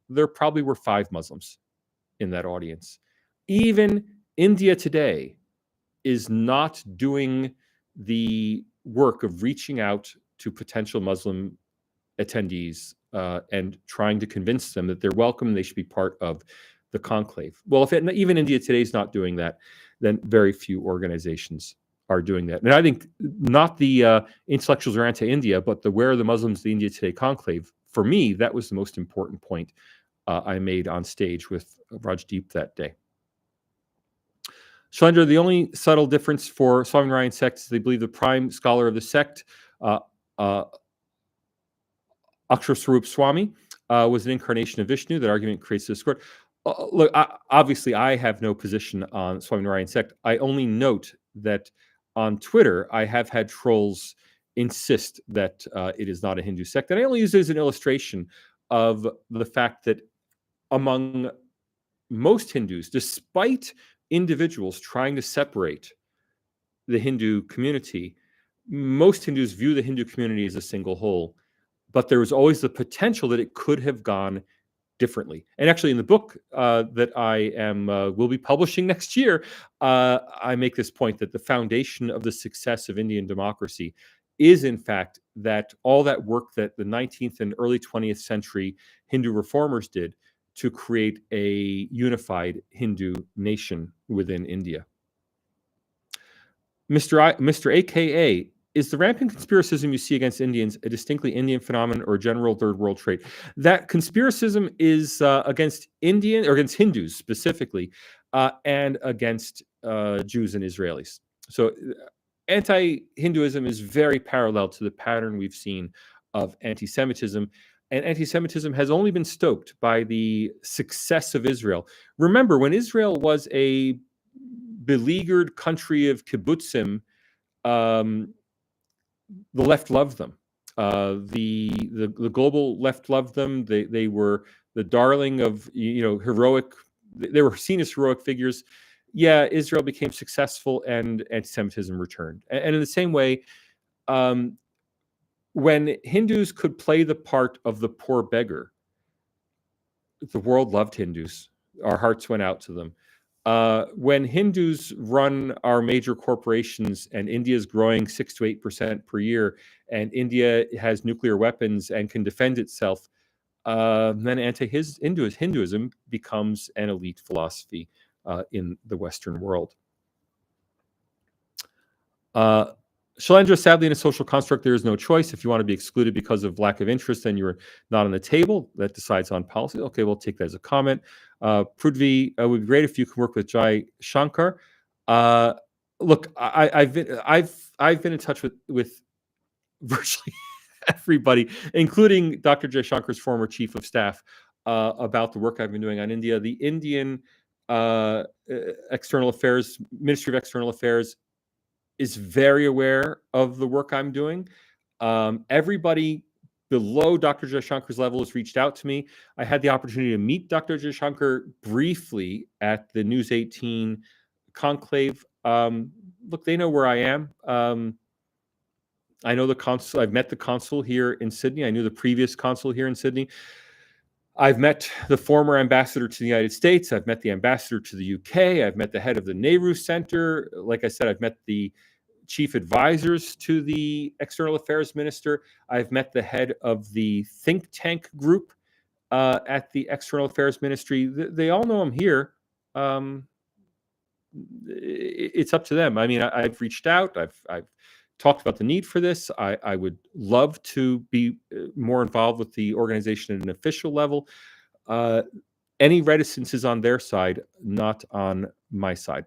There probably were 5 Muslims in that audience. Even India Today is not doing the work of reaching out to potential Muslim attendees and trying to convince them that they're welcome and they should be part of the conclave. Well, if even India Today is not doing that, then very few organizations are doing that. And I think not the intellectuals are anti-India, but the Where Are the Muslims, the India Today conclave, for me, that was the most important point I made on stage with Rajdeep that day. Shalendra, the only subtle difference for Swaminarayan sects is they believe the prime scholar of the sect, uh, Aksharswarup Swami, was an incarnation of Vishnu. That argument creates discord. Look, obviously, I have no position on Swaminarayan sect. I only note that on Twitter, I have had trolls insist that it is not a Hindu sect. And I only use it as an illustration of the fact that among most Hindus, despite individuals trying to separate the Hindu community, most Hindus view the Hindu community as a single whole. But there was always the potential that it could have gone differently. And actually, in the book that I will be publishing next year, I make this point that the foundation of the success of Indian democracy is, in fact, that all that work that the 19th and early 20th century Hindu reformers did to create a unified Hindu nation within India. Mr. AKA, is the rampant conspiracism you see against Indians a distinctly Indian phenomenon or a general third world trait? That conspiracism is against Indian or against Hindus specifically, and against Jews and Israelis. So anti-Hinduism is very parallel to the pattern we've seen of anti-Semitism. And anti-Semitism has only been stoked by the success of Israel. Remember, when Israel was a beleaguered country of kibbutzim, the left loved them. The global left loved them. They were the darling of heroic. They were seen as heroic figures. Yeah, Israel became successful, and anti-Semitism returned. And in the same way, when Hindus could play the part of the poor beggar, the world loved Hindus. Our hearts went out to them. When Hindus run our major corporations and India is growing 6 to 8% per year, and India has nuclear weapons and can defend itself, then anti-Hinduism becomes an elite philosophy in the Western world. Shalendra, sadly, in a social construct, there is no choice. If you want to be excluded because of lack of interest, then you're not on the table. That decides on policy. Okay, we'll take that as a comment. Prudvi, it would be great if you could work with Jai Shankar. Look, I've been in touch with virtually everybody, including Dr. Jai Shankar's former chief of staff, about the work I've been doing on India. The Indian External Affairs, Ministry of External Affairs, is very aware of the work I'm doing. Everybody below Dr. Jaishankar's level has reached out to me. I had the opportunity to meet Dr. Jaishankar briefly at the News 18 conclave. Look, they know where I am. I know the consul. I've met the consul here in Sydney. I knew the previous consul here in Sydney. I've met the former ambassador to the United States. I've met the ambassador to the UK. I've met the head of the Nehru Center. Like I said, I've met the chief advisors to the external affairs minister. I've met the head of the think tank group at the external affairs ministry. They all know I'm here. It's up to them. I mean, I've reached out. I've talked about the need for this. I would love to be more involved with the organization at an official level. Any reticence is on their side, not on my side.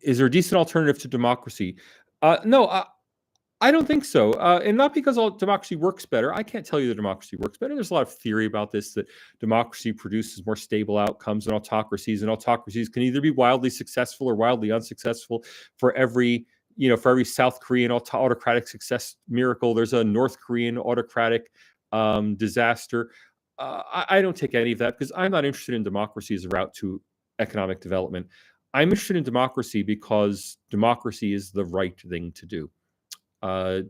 Is there a decent alternative to democracy? No, I don't think so. And not because all democracy works better. I can't tell you that democracy works better. There's a lot of theory about this, that democracy produces more stable outcomes than autocracies, and autocracies can either be wildly successful or wildly unsuccessful. For every South Korean autocratic success miracle, there's a North Korean autocratic disaster. I don't take any of that because I'm not interested in democracy as a route to economic development. I'm interested in democracy because democracy is the right thing to do.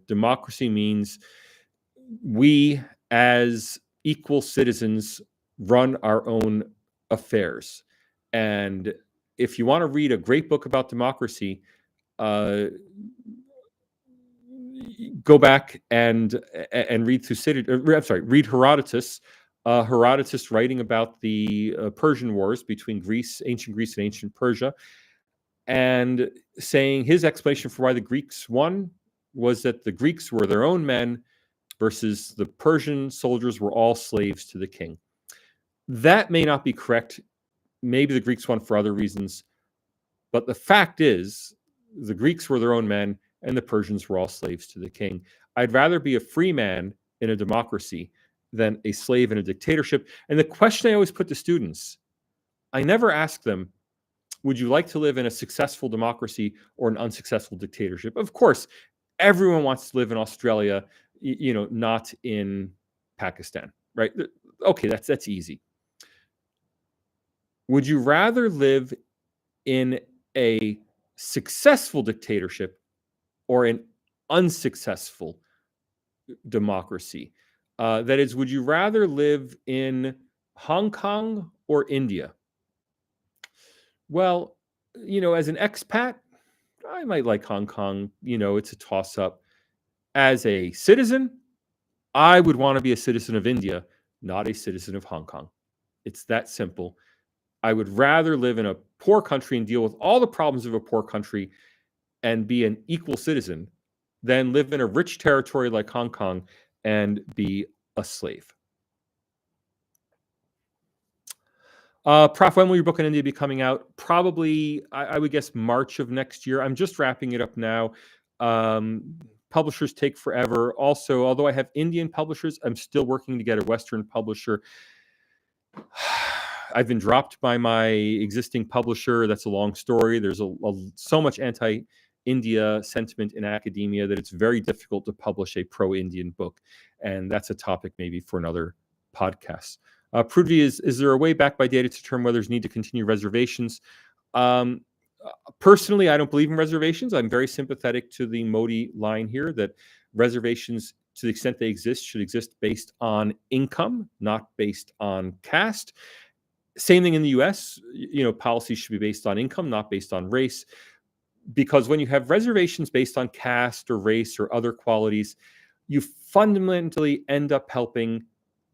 Democracy means we, as equal citizens, run our own affairs. And if you want to read a great book about democracy, go back and read Thucydides. Read Herodotus. Herodotus writing about the Persian Wars between ancient Greece and ancient Persia, and saying his explanation for why the Greeks won was that the Greeks were their own men versus the Persian soldiers were all slaves to the king. That may not be correct. Maybe the Greeks won for other reasons. But the fact is, the Greeks were their own men, and the Persians were all slaves to the king. I'd rather be a free man in a democracy than a slave in a dictatorship. And the question I always put to students, I never ask them, would you like to live in a successful democracy or an unsuccessful dictatorship? Of course, everyone wants to live in Australia, not in Pakistan, right? Okay, that's easy. Would you rather live in a successful dictatorship or an unsuccessful democracy? That is, would you rather live in Hong Kong or India? Well, as an expat, I might like Hong Kong. It's a toss up. As a citizen, I would want to be a citizen of India, not a citizen of Hong Kong. It's that simple. I would rather live in a poor country and deal with all the problems of a poor country and be an equal citizen than live in a rich territory like Hong Kong and be a slave. Prof, when will your book on India be coming out? Probably, I would guess March of next year. I'm just wrapping it up now. Publishers take forever. Also, although I have Indian publishers, I'm still working to get a Western publisher. I've been dropped by my existing publisher. That's a long story. There's so much anti-India sentiment in academia that it's very difficult to publish a pro-Indian book. And that's a topic maybe for another podcast. Prudvi, is there a way backed by data to determine whether there's need to continue reservations? Personally, I don't believe in reservations. I'm very sympathetic to the Modi line here that reservations, to the extent they exist, should exist based on income, not based on caste. Same thing in the US, policies should be based on income, not based on race. Because when you have reservations based on caste or race or other qualities, you fundamentally end up helping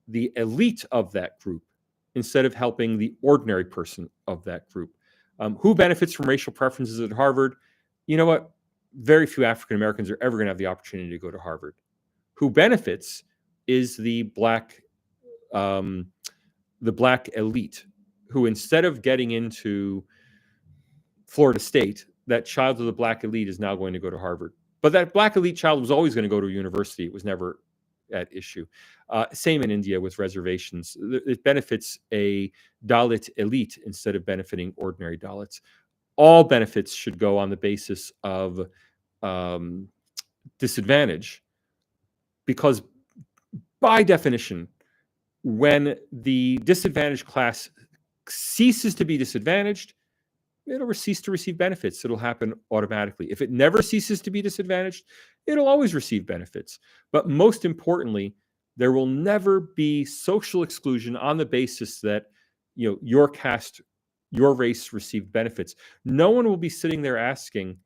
the elite of that group instead of helping the ordinary person of that group. Who benefits from racial preferences at Harvard? You know what? Very few African Americans are ever going to have the opportunity to go to Harvard. Who benefits is the black elite, who instead of getting into Florida State, that child of the black elite is now going to go to Harvard. But that black elite child was always going to go to a university. It was never at issue. Same in India with reservations. It benefits a Dalit elite instead of benefiting ordinary Dalits. All benefits should go on the basis of disadvantage, because by definition, when the disadvantaged class ceases to be disadvantaged, it'll cease to receive benefits. It'll happen automatically. If it never ceases to be disadvantaged, it'll always receive benefits. But most importantly, there will never be social exclusion on the basis that your caste, your race received benefits. No one will be sitting there asking,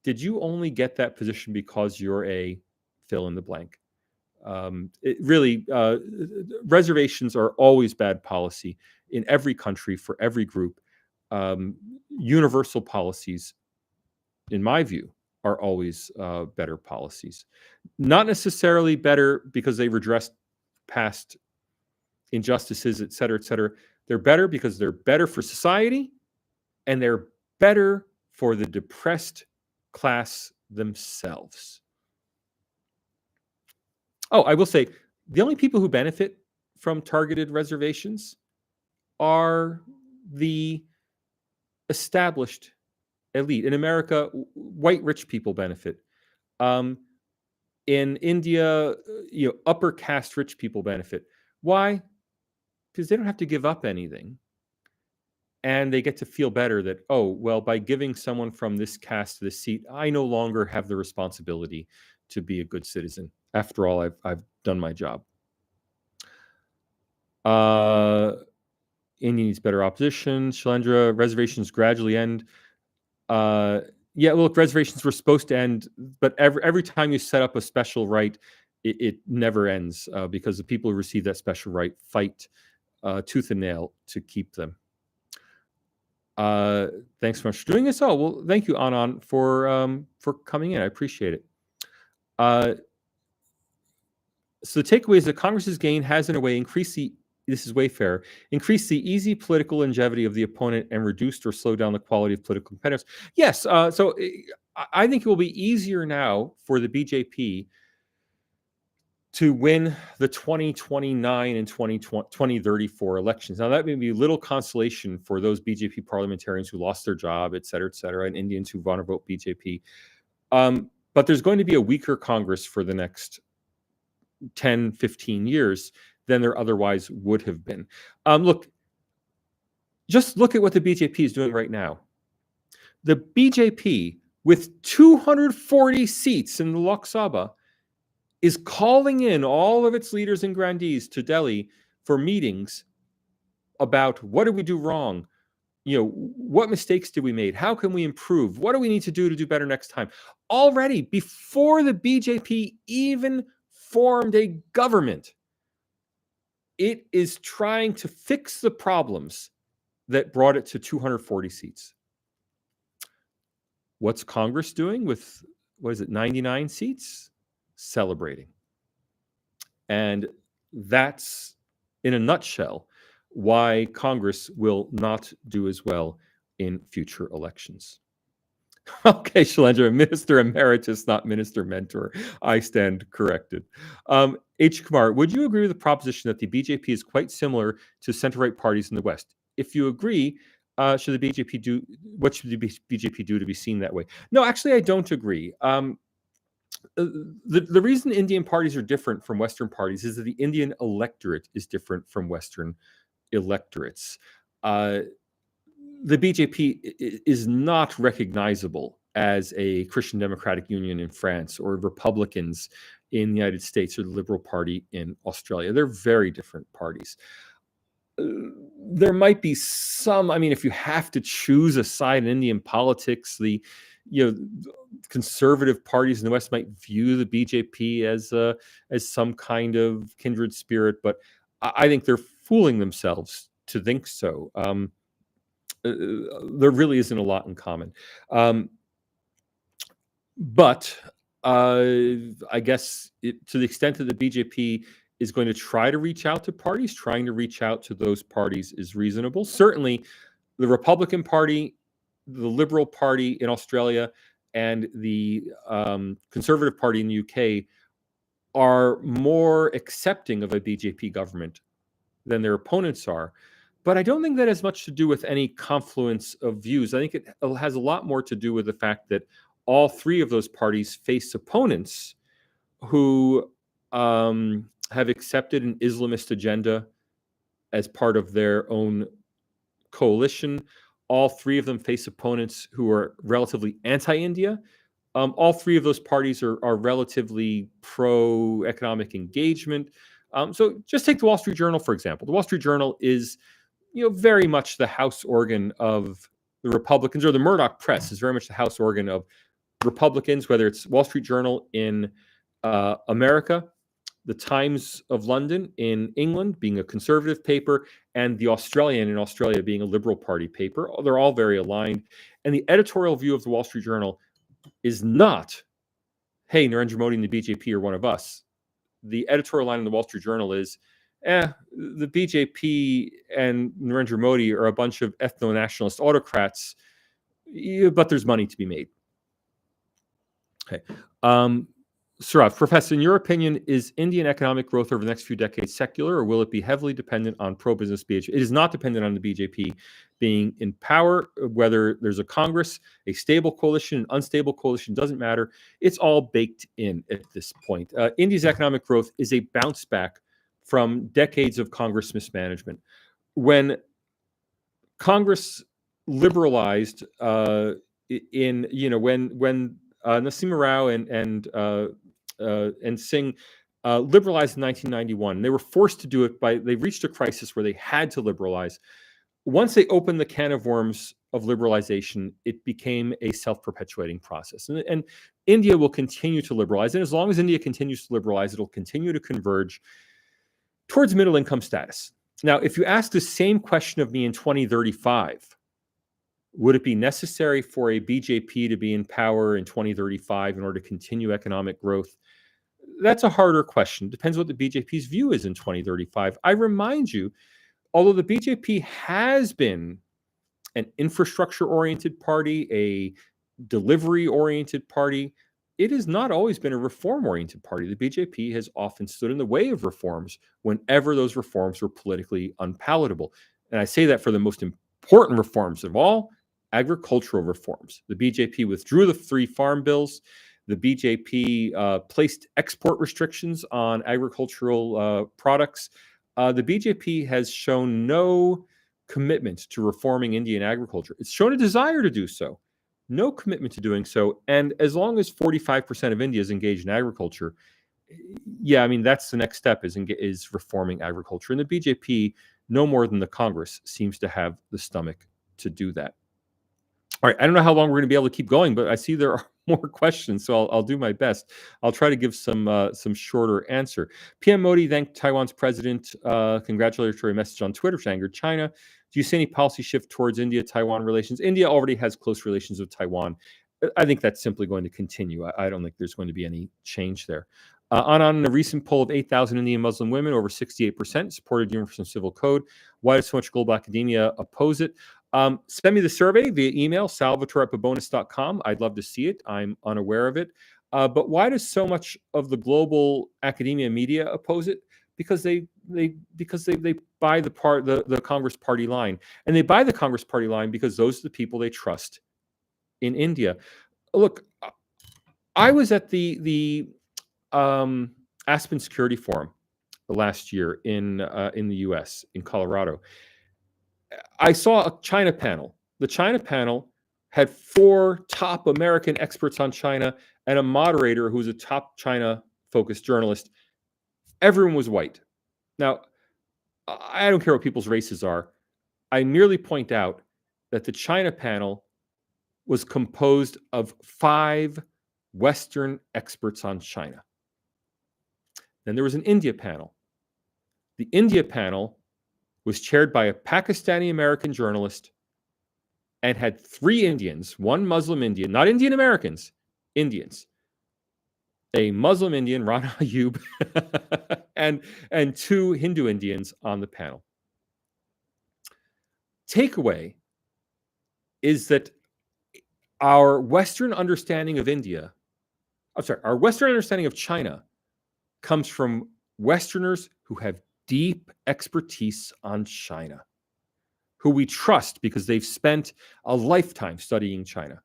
did you only get that position because you're a fill in the blank? Reservations are always bad policy in every country for every group. Universal policies, in my view, are always better policies. Not necessarily better because they redress past injustices, et cetera, et cetera. They're better because they're better for society, and they're better for the depressed class themselves. Oh, I will say, the only people who benefit from targeted reservations are the established elite. In America, white rich people benefit. In India, upper caste rich people benefit. Why? Because they don't have to give up anything. And they get to feel better that, oh, well, by giving someone from this caste this seat, I no longer have the responsibility to be a good citizen. After all, I've done my job. India needs better opposition. Shalendra, reservations gradually end. Yeah, look, reservations were supposed to end, but every time you set up a special right, it never ends because the people who receive that special right fight tooth and nail to keep them. Thanks so much for doing this. Oh, well, thank you, Anan, for coming in. I appreciate it. So the takeaway is that Congress's gain has, in a way, increased the this is Wayfarer, increase the easy political longevity of the opponent and reduced or slowed down the quality of political competitors. Yes, so I think it will be easier now for the BJP to win the 2029 and 2034 elections. Now, that may be little consolation for those BJP parliamentarians who lost their job, et cetera, and Indians who want to vote BJP. But there's going to be a weaker Congress for the next 10, 15 years than there otherwise would have been. Just look at what the BJP is doing right now. The BJP, with 240 seats in the Lok Sabha, is calling in all of its leaders and grandees to Delhi for meetings about what did we do wrong? What mistakes did we make? How can we improve? What do we need to do better next time? Already, before the BJP even formed a government, it is trying to fix the problems that brought it to 240 seats. What's Congress doing with, 99 seats? Celebrating. And that's, in a nutshell, why Congress will not do as well in future elections. Okay, Shailendra, Minister Emeritus, not Minister Mentor. I stand corrected. H. Kumar, would you agree with the proposition that the BJP is quite similar to center-right parties in the West? If you agree, what should the BJP do to be seen that way? No, actually, I don't agree. The reason Indian parties are different from Western parties is that the Indian electorate is different from Western electorates. The BJP is not recognizable as a Christian Democratic Union in France or Republicans in the United States or the Liberal Party in Australia. They're very different parties. There might be some, if you have to choose a side in Indian politics, the conservative parties in the West might view the BJP as some kind of kindred spirit, but I think they're fooling themselves to think so. There really isn't a lot in common. But I guess to the extent that the BJP is going to try to reach out to parties, trying to reach out to those parties is reasonable. Certainly, the Republican Party, the Liberal Party in Australia, and the Conservative Party in the UK are more accepting of a BJP government than their opponents are. But I don't think that has much to do with any confluence of views. I think it has a lot more to do with the fact that all three of those parties face opponents who have accepted an Islamist agenda as part of their own coalition. All three of them face opponents who are relatively anti-India. All three of those parties are relatively pro-economic engagement. So just take the Wall Street Journal, for example. The Wall Street Journal is very much the house organ of the Republicans, or the Murdoch press is very much the house organ of Republicans, whether it's Wall Street Journal in America, the Times of London in England being a conservative paper, and the Australian in Australia being a Liberal Party paper. They're all very aligned. And the editorial view of the Wall Street Journal is not, hey, Narendra Modi and the BJP are one of us. The editorial line in the Wall Street Journal is, the BJP and Narendra Modi are a bunch of ethno-nationalist autocrats, but there's money to be made. Okay. Sarav, Professor, in your opinion, is Indian economic growth over the next few decades secular, or will it be heavily dependent on pro-business BJP? It is not dependent on the BJP being in power. Whether there's a Congress, a stable coalition, an unstable coalition, doesn't matter. It's all baked in at this point. India's economic growth is a bounce back from decades of Congress mismanagement. When Congress liberalized when Narasimha Rao and Singh liberalized in 1991. They were forced to do it they reached a crisis where they had to liberalize. Once they opened the can of worms of liberalization, it became a self-perpetuating process. And India will continue to liberalize. And as long as India continues to liberalize, it'll continue to converge towards middle-income status. Now, if you ask the same question of me in 2035, would it be necessary for a BJP to be in power in 2035 in order to continue economic growth? That's a harder question. Depends what the BJP's view is in 2035. I remind you, although the BJP has been an infrastructure-oriented party, a delivery-oriented party, it has not always been a reform-oriented party. The BJP has often stood in the way of reforms whenever those reforms were politically unpalatable. And I say that for the most important reforms of all, agricultural reforms. The BJP withdrew the 3 farm bills. The BJP placed export restrictions on agricultural products. The BJP has shown no commitment to reforming Indian agriculture. It's shown a desire to do so, no commitment to doing so. And as long as 45% of India is engaged in agriculture, yeah, I mean, that's the next step is reforming agriculture. And the BJP, no more than the Congress, seems to have the stomach to do that. All right, I don't know how long we're going to be able to keep going, but I see there are more questions, so I'll do my best. I'll try to give some shorter answer. PM Modi thanked Taiwan's president, congratulatory message on Twitter, which angered China. Do you see any policy shift towards India-Taiwan relations? India already has close relations with Taiwan. I think that's simply going to continue. I don't think there's going to be any change there. On a recent poll of 8,000 Indian Muslim women, over 68% supported Universal Civil Code. Why does so much global academia oppose it? Send me the survey via email, salvatore@babonus.com. I'd love to see it. I'm unaware of it. But why does so much of the global academia media oppose it? Because they buy the Congress Party line. And they buy the Congress Party line because those are the people they trust in India. Look, I was at the Aspen Security Forum last year in the U.S., in Colorado. I saw a China panel. The China panel had 4 top American experts on China and a moderator who's a top China-focused journalist. Everyone was white. Now, I don't care what people's races are. I merely point out that the China panel was composed of 5 Western experts on China. Then there was an India panel. The India panel was chaired by a Pakistani-American journalist and had 3 Indians, 1 Muslim Indian, not Indian Americans, Indians. A Muslim Indian, Rana Ayub, and 2 Hindu Indians on the panel. Takeaway is that our Western understanding of our Western understanding of China comes from Westerners who have deep expertise on China, who we trust because they've spent a lifetime studying China.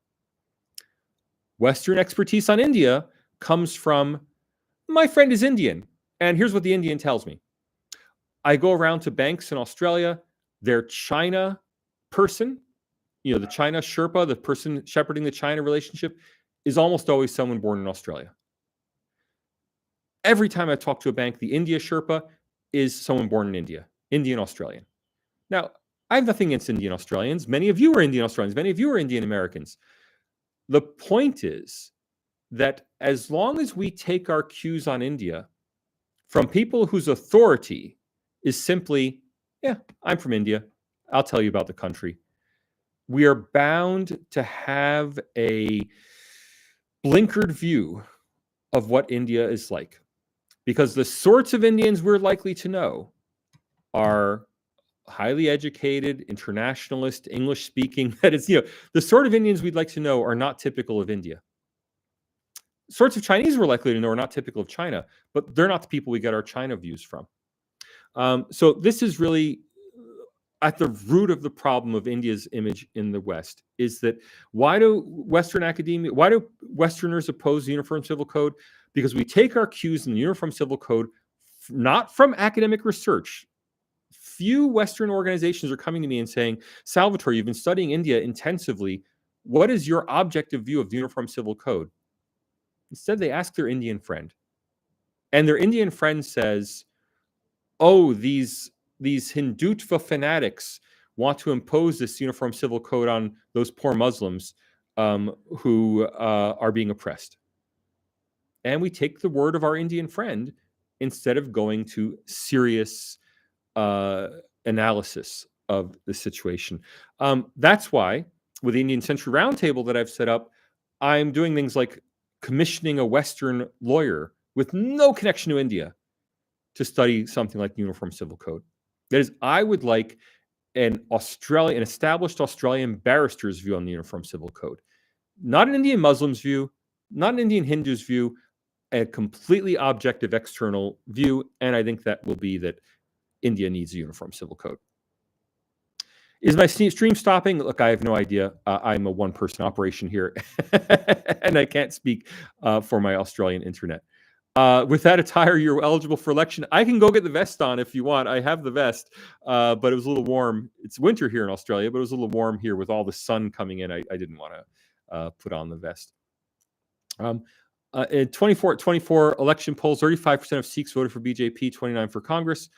Western expertise on India comes from, my friend is Indian, and here's what the Indian tells me. I go around to banks in Australia, their China person, the China Sherpa, the person shepherding the China relationship, is almost always someone born in Australia. Every time I talk to a bank, the India Sherpa is someone born in India, Indian Australian. Now, I have nothing against Indian Australians. Many of you are Indian Australians. Many of you are Indian Americans. The point is that as long as we take our cues on India from people whose authority is simply, yeah, I'm from India, I'll tell you about the country, we are bound to have a blinkered view of what India is like. Because the sorts of Indians we're likely to know are highly educated, internationalist, English-speaking. That is, the sort of Indians we'd like to know are not typical of India. Sorts of Chinese we're likely to know are not typical of China, but they're not the people we get our China views from. So this is really at the root of the problem of India's image in the West, is that why do Westerners oppose the Uniform Civil Code? Because we take our cues in the Uniform Civil Code not from academic research. Few Western organizations are coming to me and saying, Salvatore, you've been studying India intensively. What is your objective view of the Uniform Civil Code? Instead, they ask their Indian friend. And their Indian friend says, oh, these Hindutva fanatics want to impose this Uniform Civil Code on those poor Muslims who are being oppressed. And we take the word of our Indian friend instead of going to serious analysis of the situation. That's why, with the Indian Century Roundtable that I've set up, I'm doing things like commissioning a Western lawyer with no connection to India to study something like the Uniform Civil Code. That is, I would like an established Australian barrister's view on the Uniform Civil Code, not an Indian Muslim's view, not an Indian Hindu's view, a completely objective external view. And I think that will be that India needs a Uniform Civil Code. Is my stream stopping? Look, I have no idea. I'm a one-person operation here, and I can't speak for my Australian internet. With that attire, you're eligible for election. I can go get the vest on if you want. I have the vest, but it was a little warm. It's winter here in Australia, but it was a little warm here with all the sun coming in. I didn't want to put on the vest. In 24 election polls, 35% of Sikhs voted for BJP, 29% for Congress.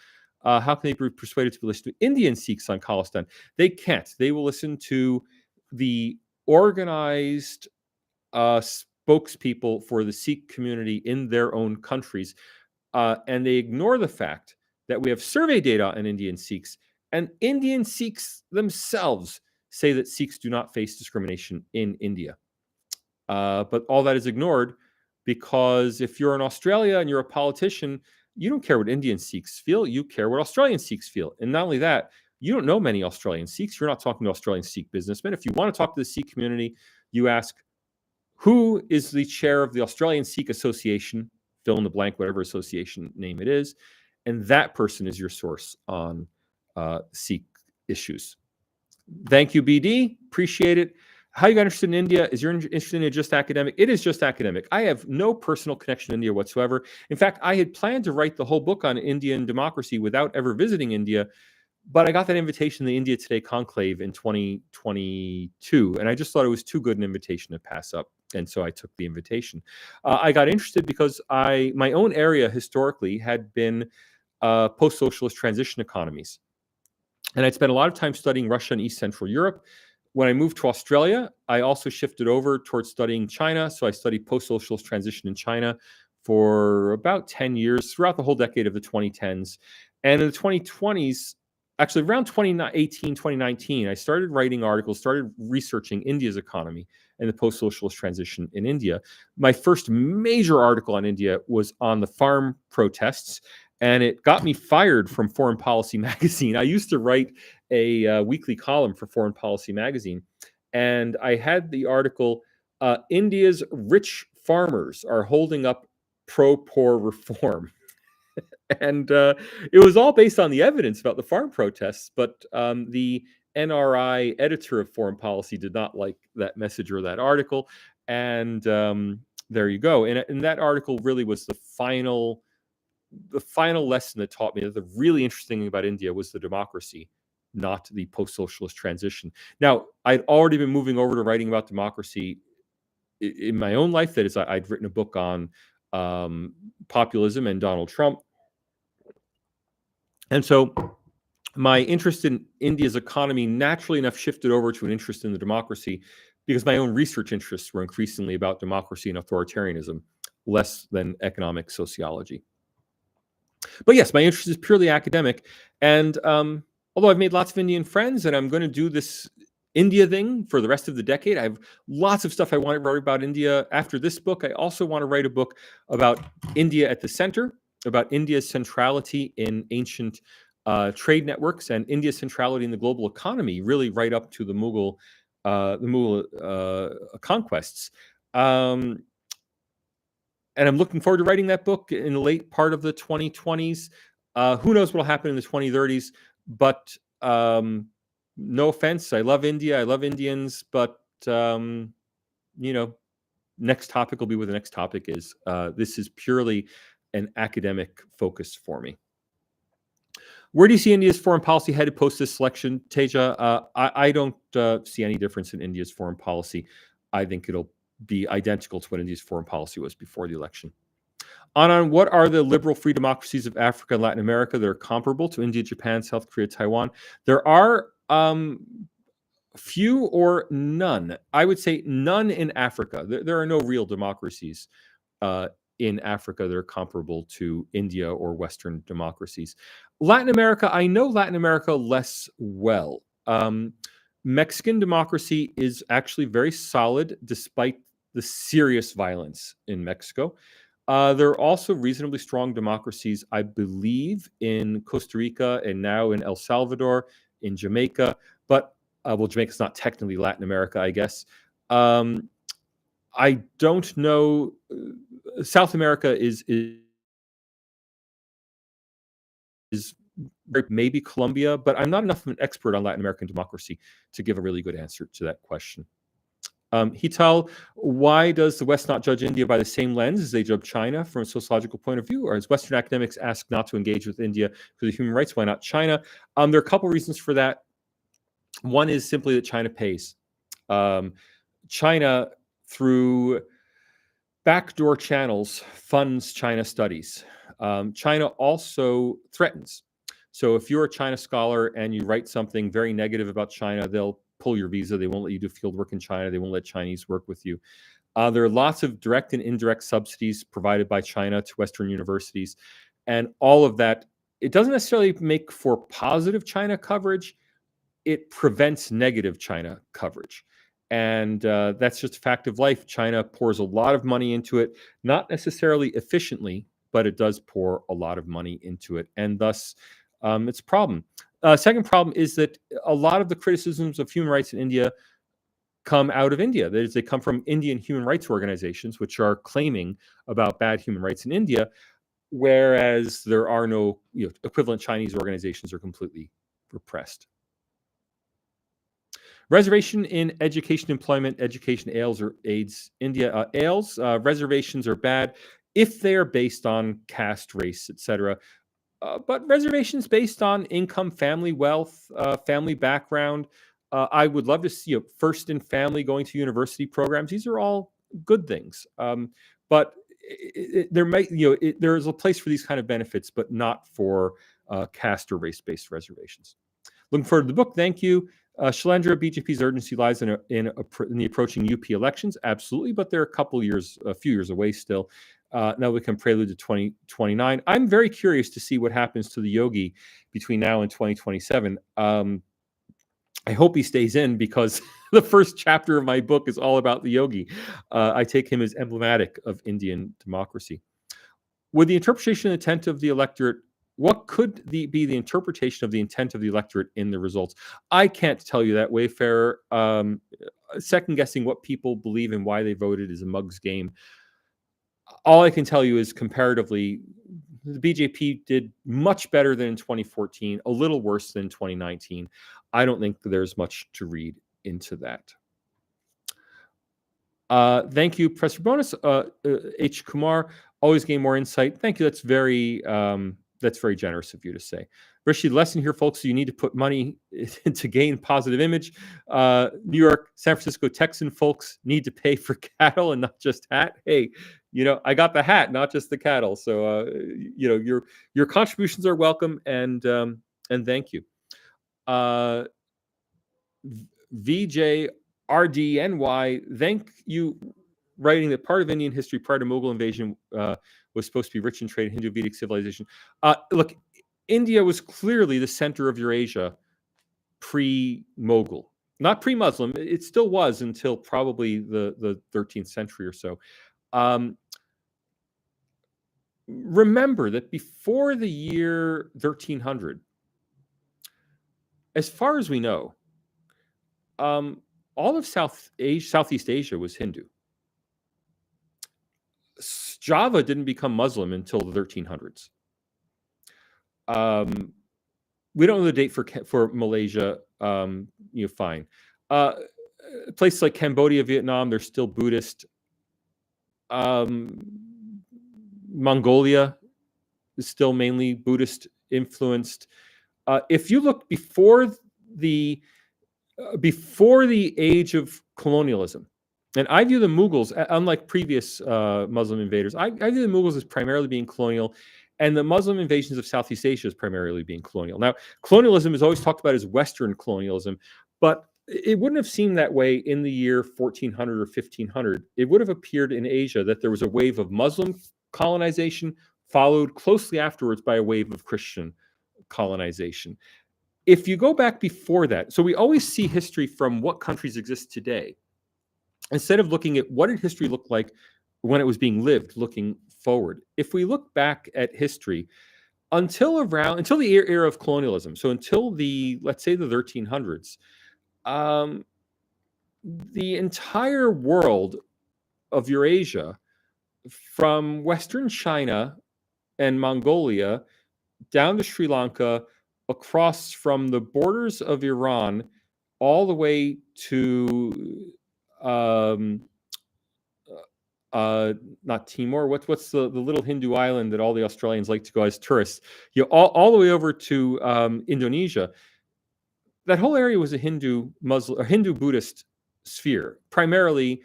How can they be persuaded to listen to Indian Sikhs on Khalistan? They can't. They will listen to the organized spokespeople for the Sikh community in their own countries. And they ignore the fact that we have survey data on Indian Sikhs, and Indian Sikhs themselves say that Sikhs do not face discrimination in India. But all that is ignored because if you're in Australia and you're a politician, you don't care what Indian Sikhs feel. You care what Australian Sikhs feel. And not only that, you don't know many Australian Sikhs. You're not talking to Australian Sikh businessmen. If you want to talk to the Sikh community, you ask, who is the chair of the Australian Sikh Association, fill in the blank, whatever association name it is, and that person is your source on Sikh issues. Thank you, BD. Appreciate it. How you got interested in India? Is you're interested in it just academic? It is just academic. I have no personal connection to India whatsoever. In fact, I had planned to write the whole book on Indian democracy without ever visiting India, but I got that invitation to the India Today conclave in 2022, and I just thought it was too good an invitation to pass up, and so I took the invitation. I got interested because my own area historically had been post-socialist transition economies, and I'd spent a lot of time studying Russia and East Central Europe. When I moved to Australia, I also shifted over towards studying China. So I studied post-socialist transition in China for about 10 years throughout the whole decade of the 2010s. And in the 2020s, actually around 2018, 2019, I started writing articles, started researching India's economy and the post-socialist transition in India. My first major article on India was on the farm protests, and it got me fired from Foreign Policy magazine. I used to write a weekly column for Foreign Policy magazine, and I had the article, India's rich farmers are holding up pro-poor reform. And it was all based on the evidence about the farm protests, but the NRI editor of Foreign Policy did not like that message or that article. And there you go. And that article really was the final lesson that taught me that the really interesting thing about India was the democracy, not the post-socialist transition. Now, I'd already been moving over to writing about democracy in my own life. That is, I'd written a book on populism and Donald Trump. And so my interest in India's economy naturally enough shifted over to an interest in the democracy because my own research interests were increasingly about democracy and authoritarianism, less than economic sociology. But yes, my interest is purely academic. And although I've made lots of Indian friends and I'm going to do this India thing for the rest of the decade, I have lots of stuff I want to write about India after this book. I also want to write a book about India at the center, about India's centrality in ancient trade networks and India's centrality in the global economy, really right up to the Mughal conquests. And I'm looking forward to writing that book in the late part of the 2020s. Who knows what will happen in the 2030s? But no offense, I love India, I love Indians, but next topic will be what the next topic is. This is purely an academic focus for me. Where do you see India's foreign policy headed post this election, Teja? I don't see any difference in India's foreign policy. I think it'll be identical to what India's foreign policy was before the election. On what are the liberal free democracies of Africa and Latin America that are comparable to India, Japan, South Korea, Taiwan? There are few or none. I would say none in Africa. There are no real democracies in Africa that are comparable to India or Western democracies. Latin America, I know Latin America less well. Mexican democracy is actually very solid despite the serious violence in Mexico. There are also reasonably strong democracies, I believe, in Costa Rica and now in El Salvador, in Jamaica. But, well, Jamaica's not technically Latin America, I guess. I don't know. South America is maybe Colombia, but I'm not enough of an expert on Latin American democracy to give a really good answer to that question. Hital, why does the West not judge India by the same lens as they judge China from a sociological point of view? Or as Western academics ask not to engage with India for the human rights, why not China? There are a couple reasons for that. One is simply that China pays. China, through backdoor channels, funds China studies. China also threatens. So if you're a China scholar and you write something very negative about China, they'll pull your visa. They won't let you do field work in China. They won't let Chinese work with you. There are lots of direct and indirect subsidies provided by China to Western universities. And all of that, it doesn't necessarily make for positive China coverage. It prevents negative China coverage. And that's just a fact of life. China pours a lot of money into it, not necessarily efficiently, but it does pour a lot of money into it. And thus, it's a problem. Second problem is that a lot of the criticisms of human rights in India come out of India. That is, they come from Indian human rights organizations, which are claiming about bad human rights in India, whereas there are no equivalent Chinese organizations are completely repressed. Reservation in education, employment, education, AILs or AIDS. India, AILs, reservations are bad if they are based on caste, race, etc. But reservations based on income, family wealth, family background. I would love to see a first in family going to university programs. These are all good things. But there might, there is a place for these kind of benefits, but not for caste or race-based reservations. Looking forward to the book. Thank you. Shailendra, BJP's urgency lies in the approaching UP elections. Absolutely, but they're a few years away still. Now we can prelude to 2029. I'm very curious to see what happens to the yogi between now and 2027. I hope he stays in because the first chapter of my book is all about the yogi. I take him as emblematic of Indian democracy. With the interpretation and intent of the electorate, what could be the interpretation of the intent of the electorate in the results? I can't tell you that, Wayfarer. Second guessing what people believe and why they voted is a mug's game. All I can tell you is comparatively, the BJP did much better than in 2014, a little worse than 2019. I don't think there's much to read into that. Thank you, Professor Bonus. H. Kumar, always gain more insight. Thank you. That's very generous of you to say. Rishi, lesson here, folks. So you need to put money to gain positive image. New York, San Francisco Texan folks need to pay for cattle and not just hat. Hey, I got the hat, not just the cattle. So your contributions are welcome, and thank you. VJ RDNY, thank you. Writing that part of Indian history prior to Mughal invasion was supposed to be rich in trade, Hindu Vedic civilization. Look, India was clearly the center of Eurasia pre-Mughal, not pre-Muslim. It still was until probably the 13th century or so. Remember that before the year 1300, as far as we know, all of Southeast Asia was Hindu. Java didn't become Muslim until the 1300s. We don't know the date for Malaysia. Fine. Places like Cambodia, Vietnam, they're still Buddhist. Mongolia is still mainly Buddhist influenced. If you look before the age of colonialism, and I view the Mughals, unlike previous Muslim invaders, I view the Mughals as primarily being colonial, and the Muslim invasions of Southeast Asia as primarily being colonial. Now, colonialism is always talked about as Western colonialism, but it wouldn't have seemed that way in the year 1400 or 1500. It would have appeared in Asia that there was a wave of Muslim colonization, followed closely afterwards by a wave of Christian colonization. If you go back before that, so we always see history from what countries exist today, instead of looking at what did history look like when it was being lived, looking forward. If we look back at history, until the era of colonialism, so until let's say the 1300s, um, the entire world of Eurasia, from Western China and Mongolia down to Sri Lanka, across from the borders of Iran, all the way to um, not Timor. What's the little Hindu island that all the Australians like to go as tourists? All the way over to Indonesia. That whole area was a Hindu Muslim or Hindu Buddhist sphere, primarily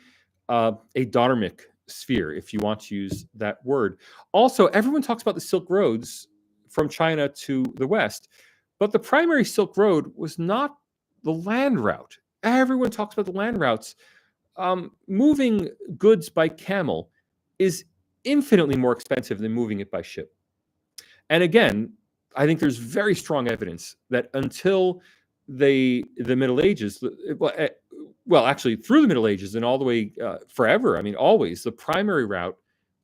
a dharmic sphere, if you want to use that word. Also, everyone talks about the Silk Roads from China to the West, but the primary Silk Road was not the land route. Everyone talks about the land routes. Moving goods by camel is infinitely more expensive than moving it by ship. And again, I think there's very strong evidence that until the Middle Ages, well, actually through the Middle Ages and all the way forever, I mean, always the primary route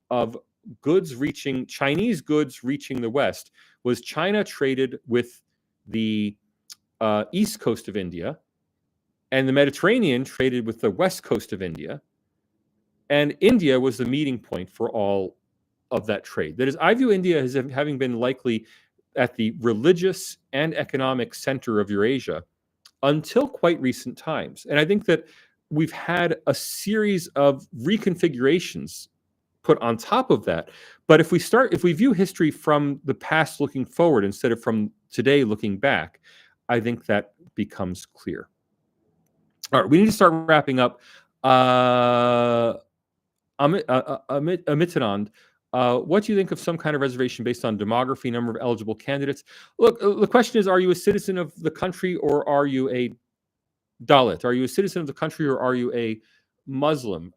of Chinese goods reaching the West was China traded with the east coast of India, and the Mediterranean traded with the west coast of India, and India was the meeting point for all of that trade. That is, I view India as having been likely at the religious and economic center of Eurasia until quite recent times. And I think that we've had a series of reconfigurations put on top of that. But if we view history from the past looking forward instead of from today looking back, I think that becomes clear. All right, we need to start wrapping up. Amitanand, what do you think of some kind of reservation based on demography, number of eligible candidates? Look, the question is, are you a citizen of the country or are you a Dalit? Are you a citizen of the country or are you a Muslim?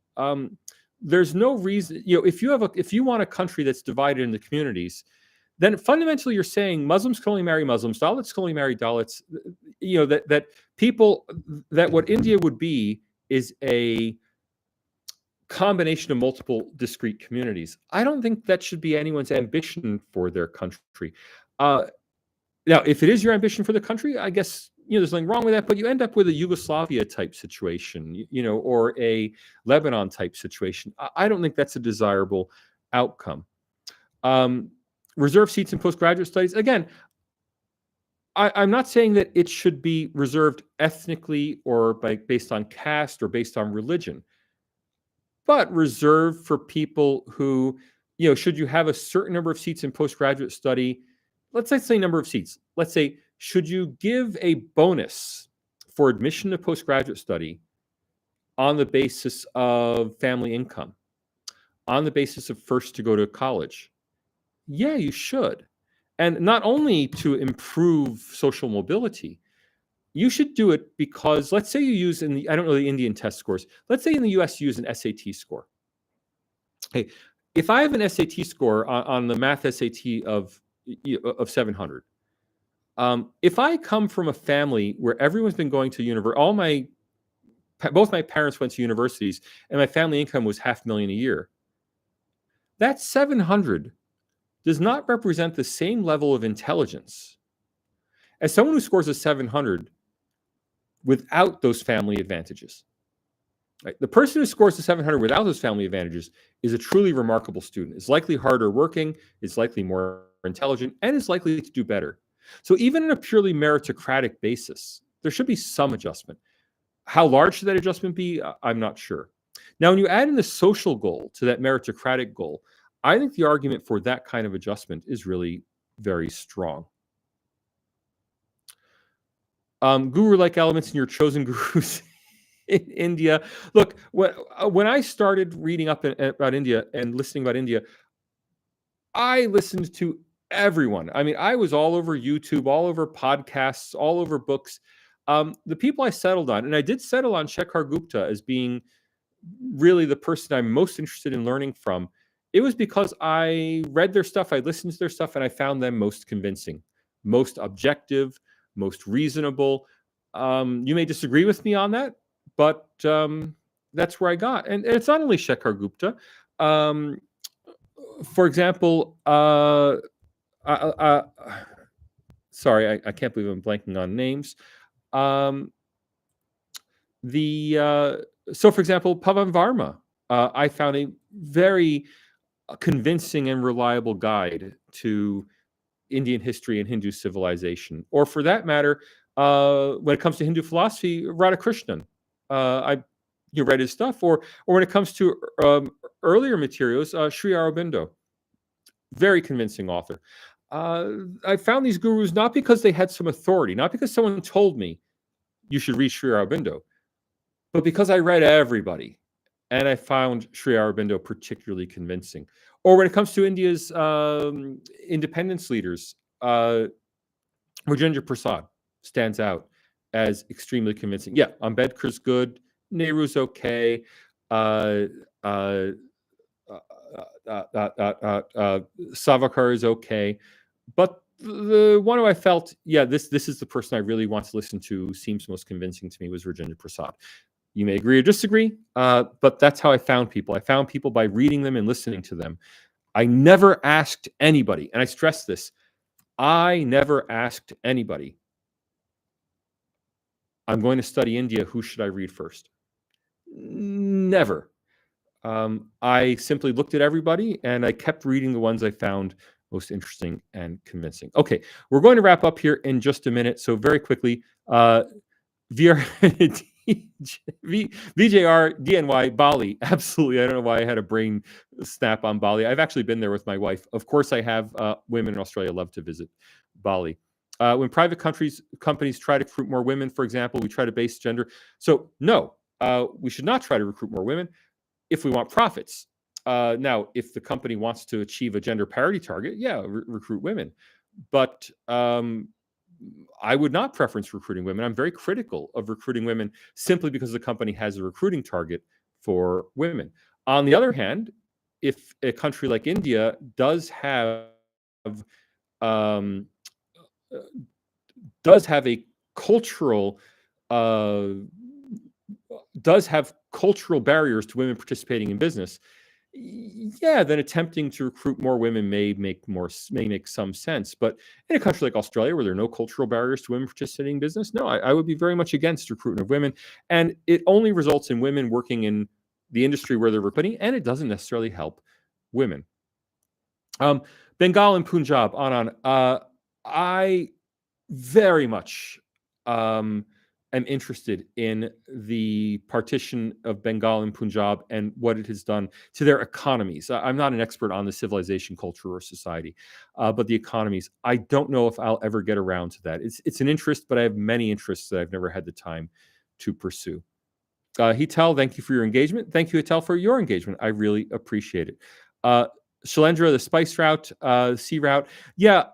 There's no reason, if you want a country that's divided into communities, then fundamentally you're saying Muslims can only marry Muslims, Dalits can only marry Dalits. That what India would be is a combination of multiple discrete communities. I don't think that should be anyone's ambition for their country. Now, if it is your ambition for the country, I guess there's nothing wrong with that. But you end up with a Yugoslavia type situation, or a Lebanon type situation. I don't think that's a desirable outcome. Reserve seats in postgraduate studies. Again, I'm not saying that it should be reserved ethnically or based on caste or based on religion, but reserved for people who, should you have a certain number of seats in postgraduate study, let's say number of seats. Let's say, should you give a bonus for admission to postgraduate study on the basis of family income, on the basis of first to go to college? Yeah, you should. And not only to improve social mobility, you should do it because let's say you use I don't know the Indian test scores. Let's say in the US you use an SAT score. Hey, if I have an SAT score on the math SAT of 700, if I come from a family where everyone's been going to university, both my parents went to universities, and my family income was $500,000 a year, that 700 does not represent the same level of intelligence as someone who scores a 700 without those family advantages. Right? The person who scores a 700 without those family advantages is a truly remarkable student. Is likely harder working, is likely more intelligent, and is likely to do better. So even on a purely meritocratic basis, there should be some adjustment. How large should that adjustment be? I'm not sure. Now, when you add in the social goal to that meritocratic goal, I think the argument for that kind of adjustment is really very strong. Guru-like elements in your chosen gurus in India. Look, when I started reading up about India and listening about India, I listened to everyone. I mean, I was all over YouTube, all over podcasts, all over books. The people I settled on, and I did settle on Shekhar Gupta as being really the person I'm most interested in learning from. It was because I read their stuff, I listened to their stuff, and I found them most convincing, most objective, most reasonable. You may disagree with me on that, but that's where I got. And it's not only Shekhar Gupta. for example, sorry, I can't believe I'm blanking on names. Um, so, for example, Pavan Varma, I found a very convincing and reliable guide to Indian history and Hindu civilization. Or, for that matter, when it comes to Hindu philosophy, Radhakrishnan. I read his stuff. Or when it comes to earlier materials, Sri Aurobindo, very convincing author. I found these gurus not because they had some authority, not because someone told me you should read Sri Aurobindo, but because I read everybody, and I found Sri Aurobindo particularly convincing. Or when it comes to India's independence leaders, Rajendra Prasad stands out as extremely convincing. Yeah, Ambedkar's good, Nehru's okay, uh, uh, Savarkar is okay, but the one who I felt, yeah, this is the person I really want to listen to, seems most convincing to me, was Rajendra Prasad. You may agree or disagree, but that's how I found people. I found people by reading them and listening to them. I never asked anybody, and I stress this, I never asked anybody, I'm going to study India, who should I read first? Never. I simply looked at everybody and I kept reading the ones I found most interesting and convincing. Okay, we're going to wrap up here in just a minute. So very quickly, VJR, DNY, Bali. Absolutely. I don't know why I had a brain snap on Bali. I've actually been there with my wife. Of course, I have. Women in Australia love to visit Bali. When private companies try to recruit more women, for example, we try to base gender. So no, we should not try to recruit more women if we want profits. Now, if the company wants to achieve a gender parity target, yeah, recruit women. But I would not preference recruiting women. I'm very critical of recruiting women simply because the company has a recruiting target for women. On the other hand, if a country like India does have a cultural cultural barriers to women participating in business, yeah, then attempting to recruit more women may make some sense. But in a country like Australia, where there are no cultural barriers to women participating in business, no, I would be very much against recruitment of women. And it only results in women working in the industry where they're recruiting, and it doesn't necessarily help women. Bengal and Punjab, on. I very much am interested in the partition of Bengal and Punjab and what it has done to their economies. I'm not an expert on the civilization, culture, or society, but the economies. I don't know if I'll ever get around to that. It's an interest, but I have many interests that I've never had the time to pursue. Hitel, thank you for your engagement. Thank you, Hitel, for your engagement. I really appreciate it. Shalendra, the spice route, sea route. Yeah,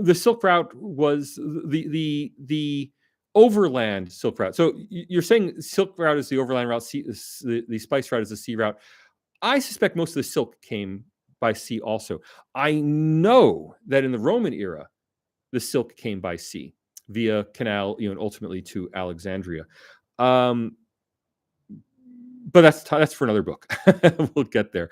the Silk Route was the overland Silk Route. So you're saying Silk Route is the overland route, the spice route is the sea route. I suspect most of the silk came by sea also. I know that in the Roman era, the silk came by sea via canal, and ultimately to Alexandria. But that's for another book. We'll get there.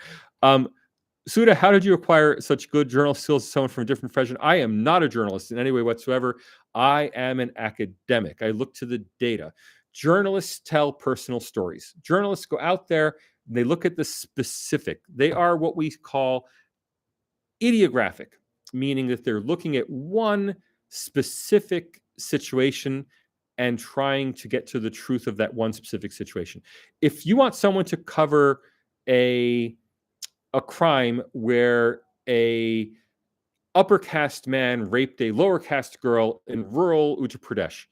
Suda, how did you acquire such good journal skills as someone from a different profession? I am not a journalist in any way whatsoever. I am an academic. I look to the data. Journalists tell personal stories. Journalists go out there, and they look at the specific. They are what we call ideographic, meaning that they're looking at one specific situation and trying to get to the truth of that one specific situation. If you want someone to cover a crime where a upper caste man raped a lower caste girl in rural Uttar Pradesh,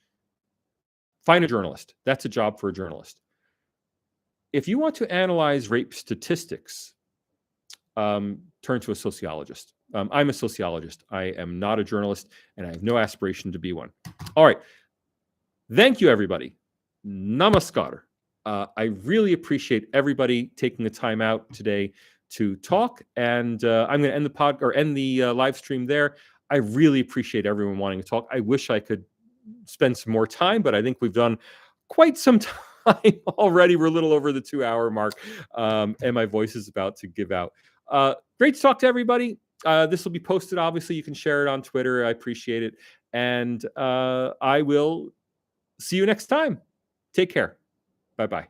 find a journalist. That's a job for a journalist. If you want to analyze rape statistics, turn to a sociologist. I'm a sociologist. I am not a journalist, and I have no aspiration to be one. All right. Thank you, everybody. Namaskar. I really appreciate everybody taking the time out today to talk, and I'm going to end the live stream there. I really appreciate everyone wanting to talk. I wish I could spend some more time, but I think we've done quite some time already. We're a little over the 2-hour mark, and my voice is about to give out. Great to talk to everybody. This will be posted. Obviously, you can share it on Twitter. I appreciate it. And I will see you next time. Take care. Bye-bye.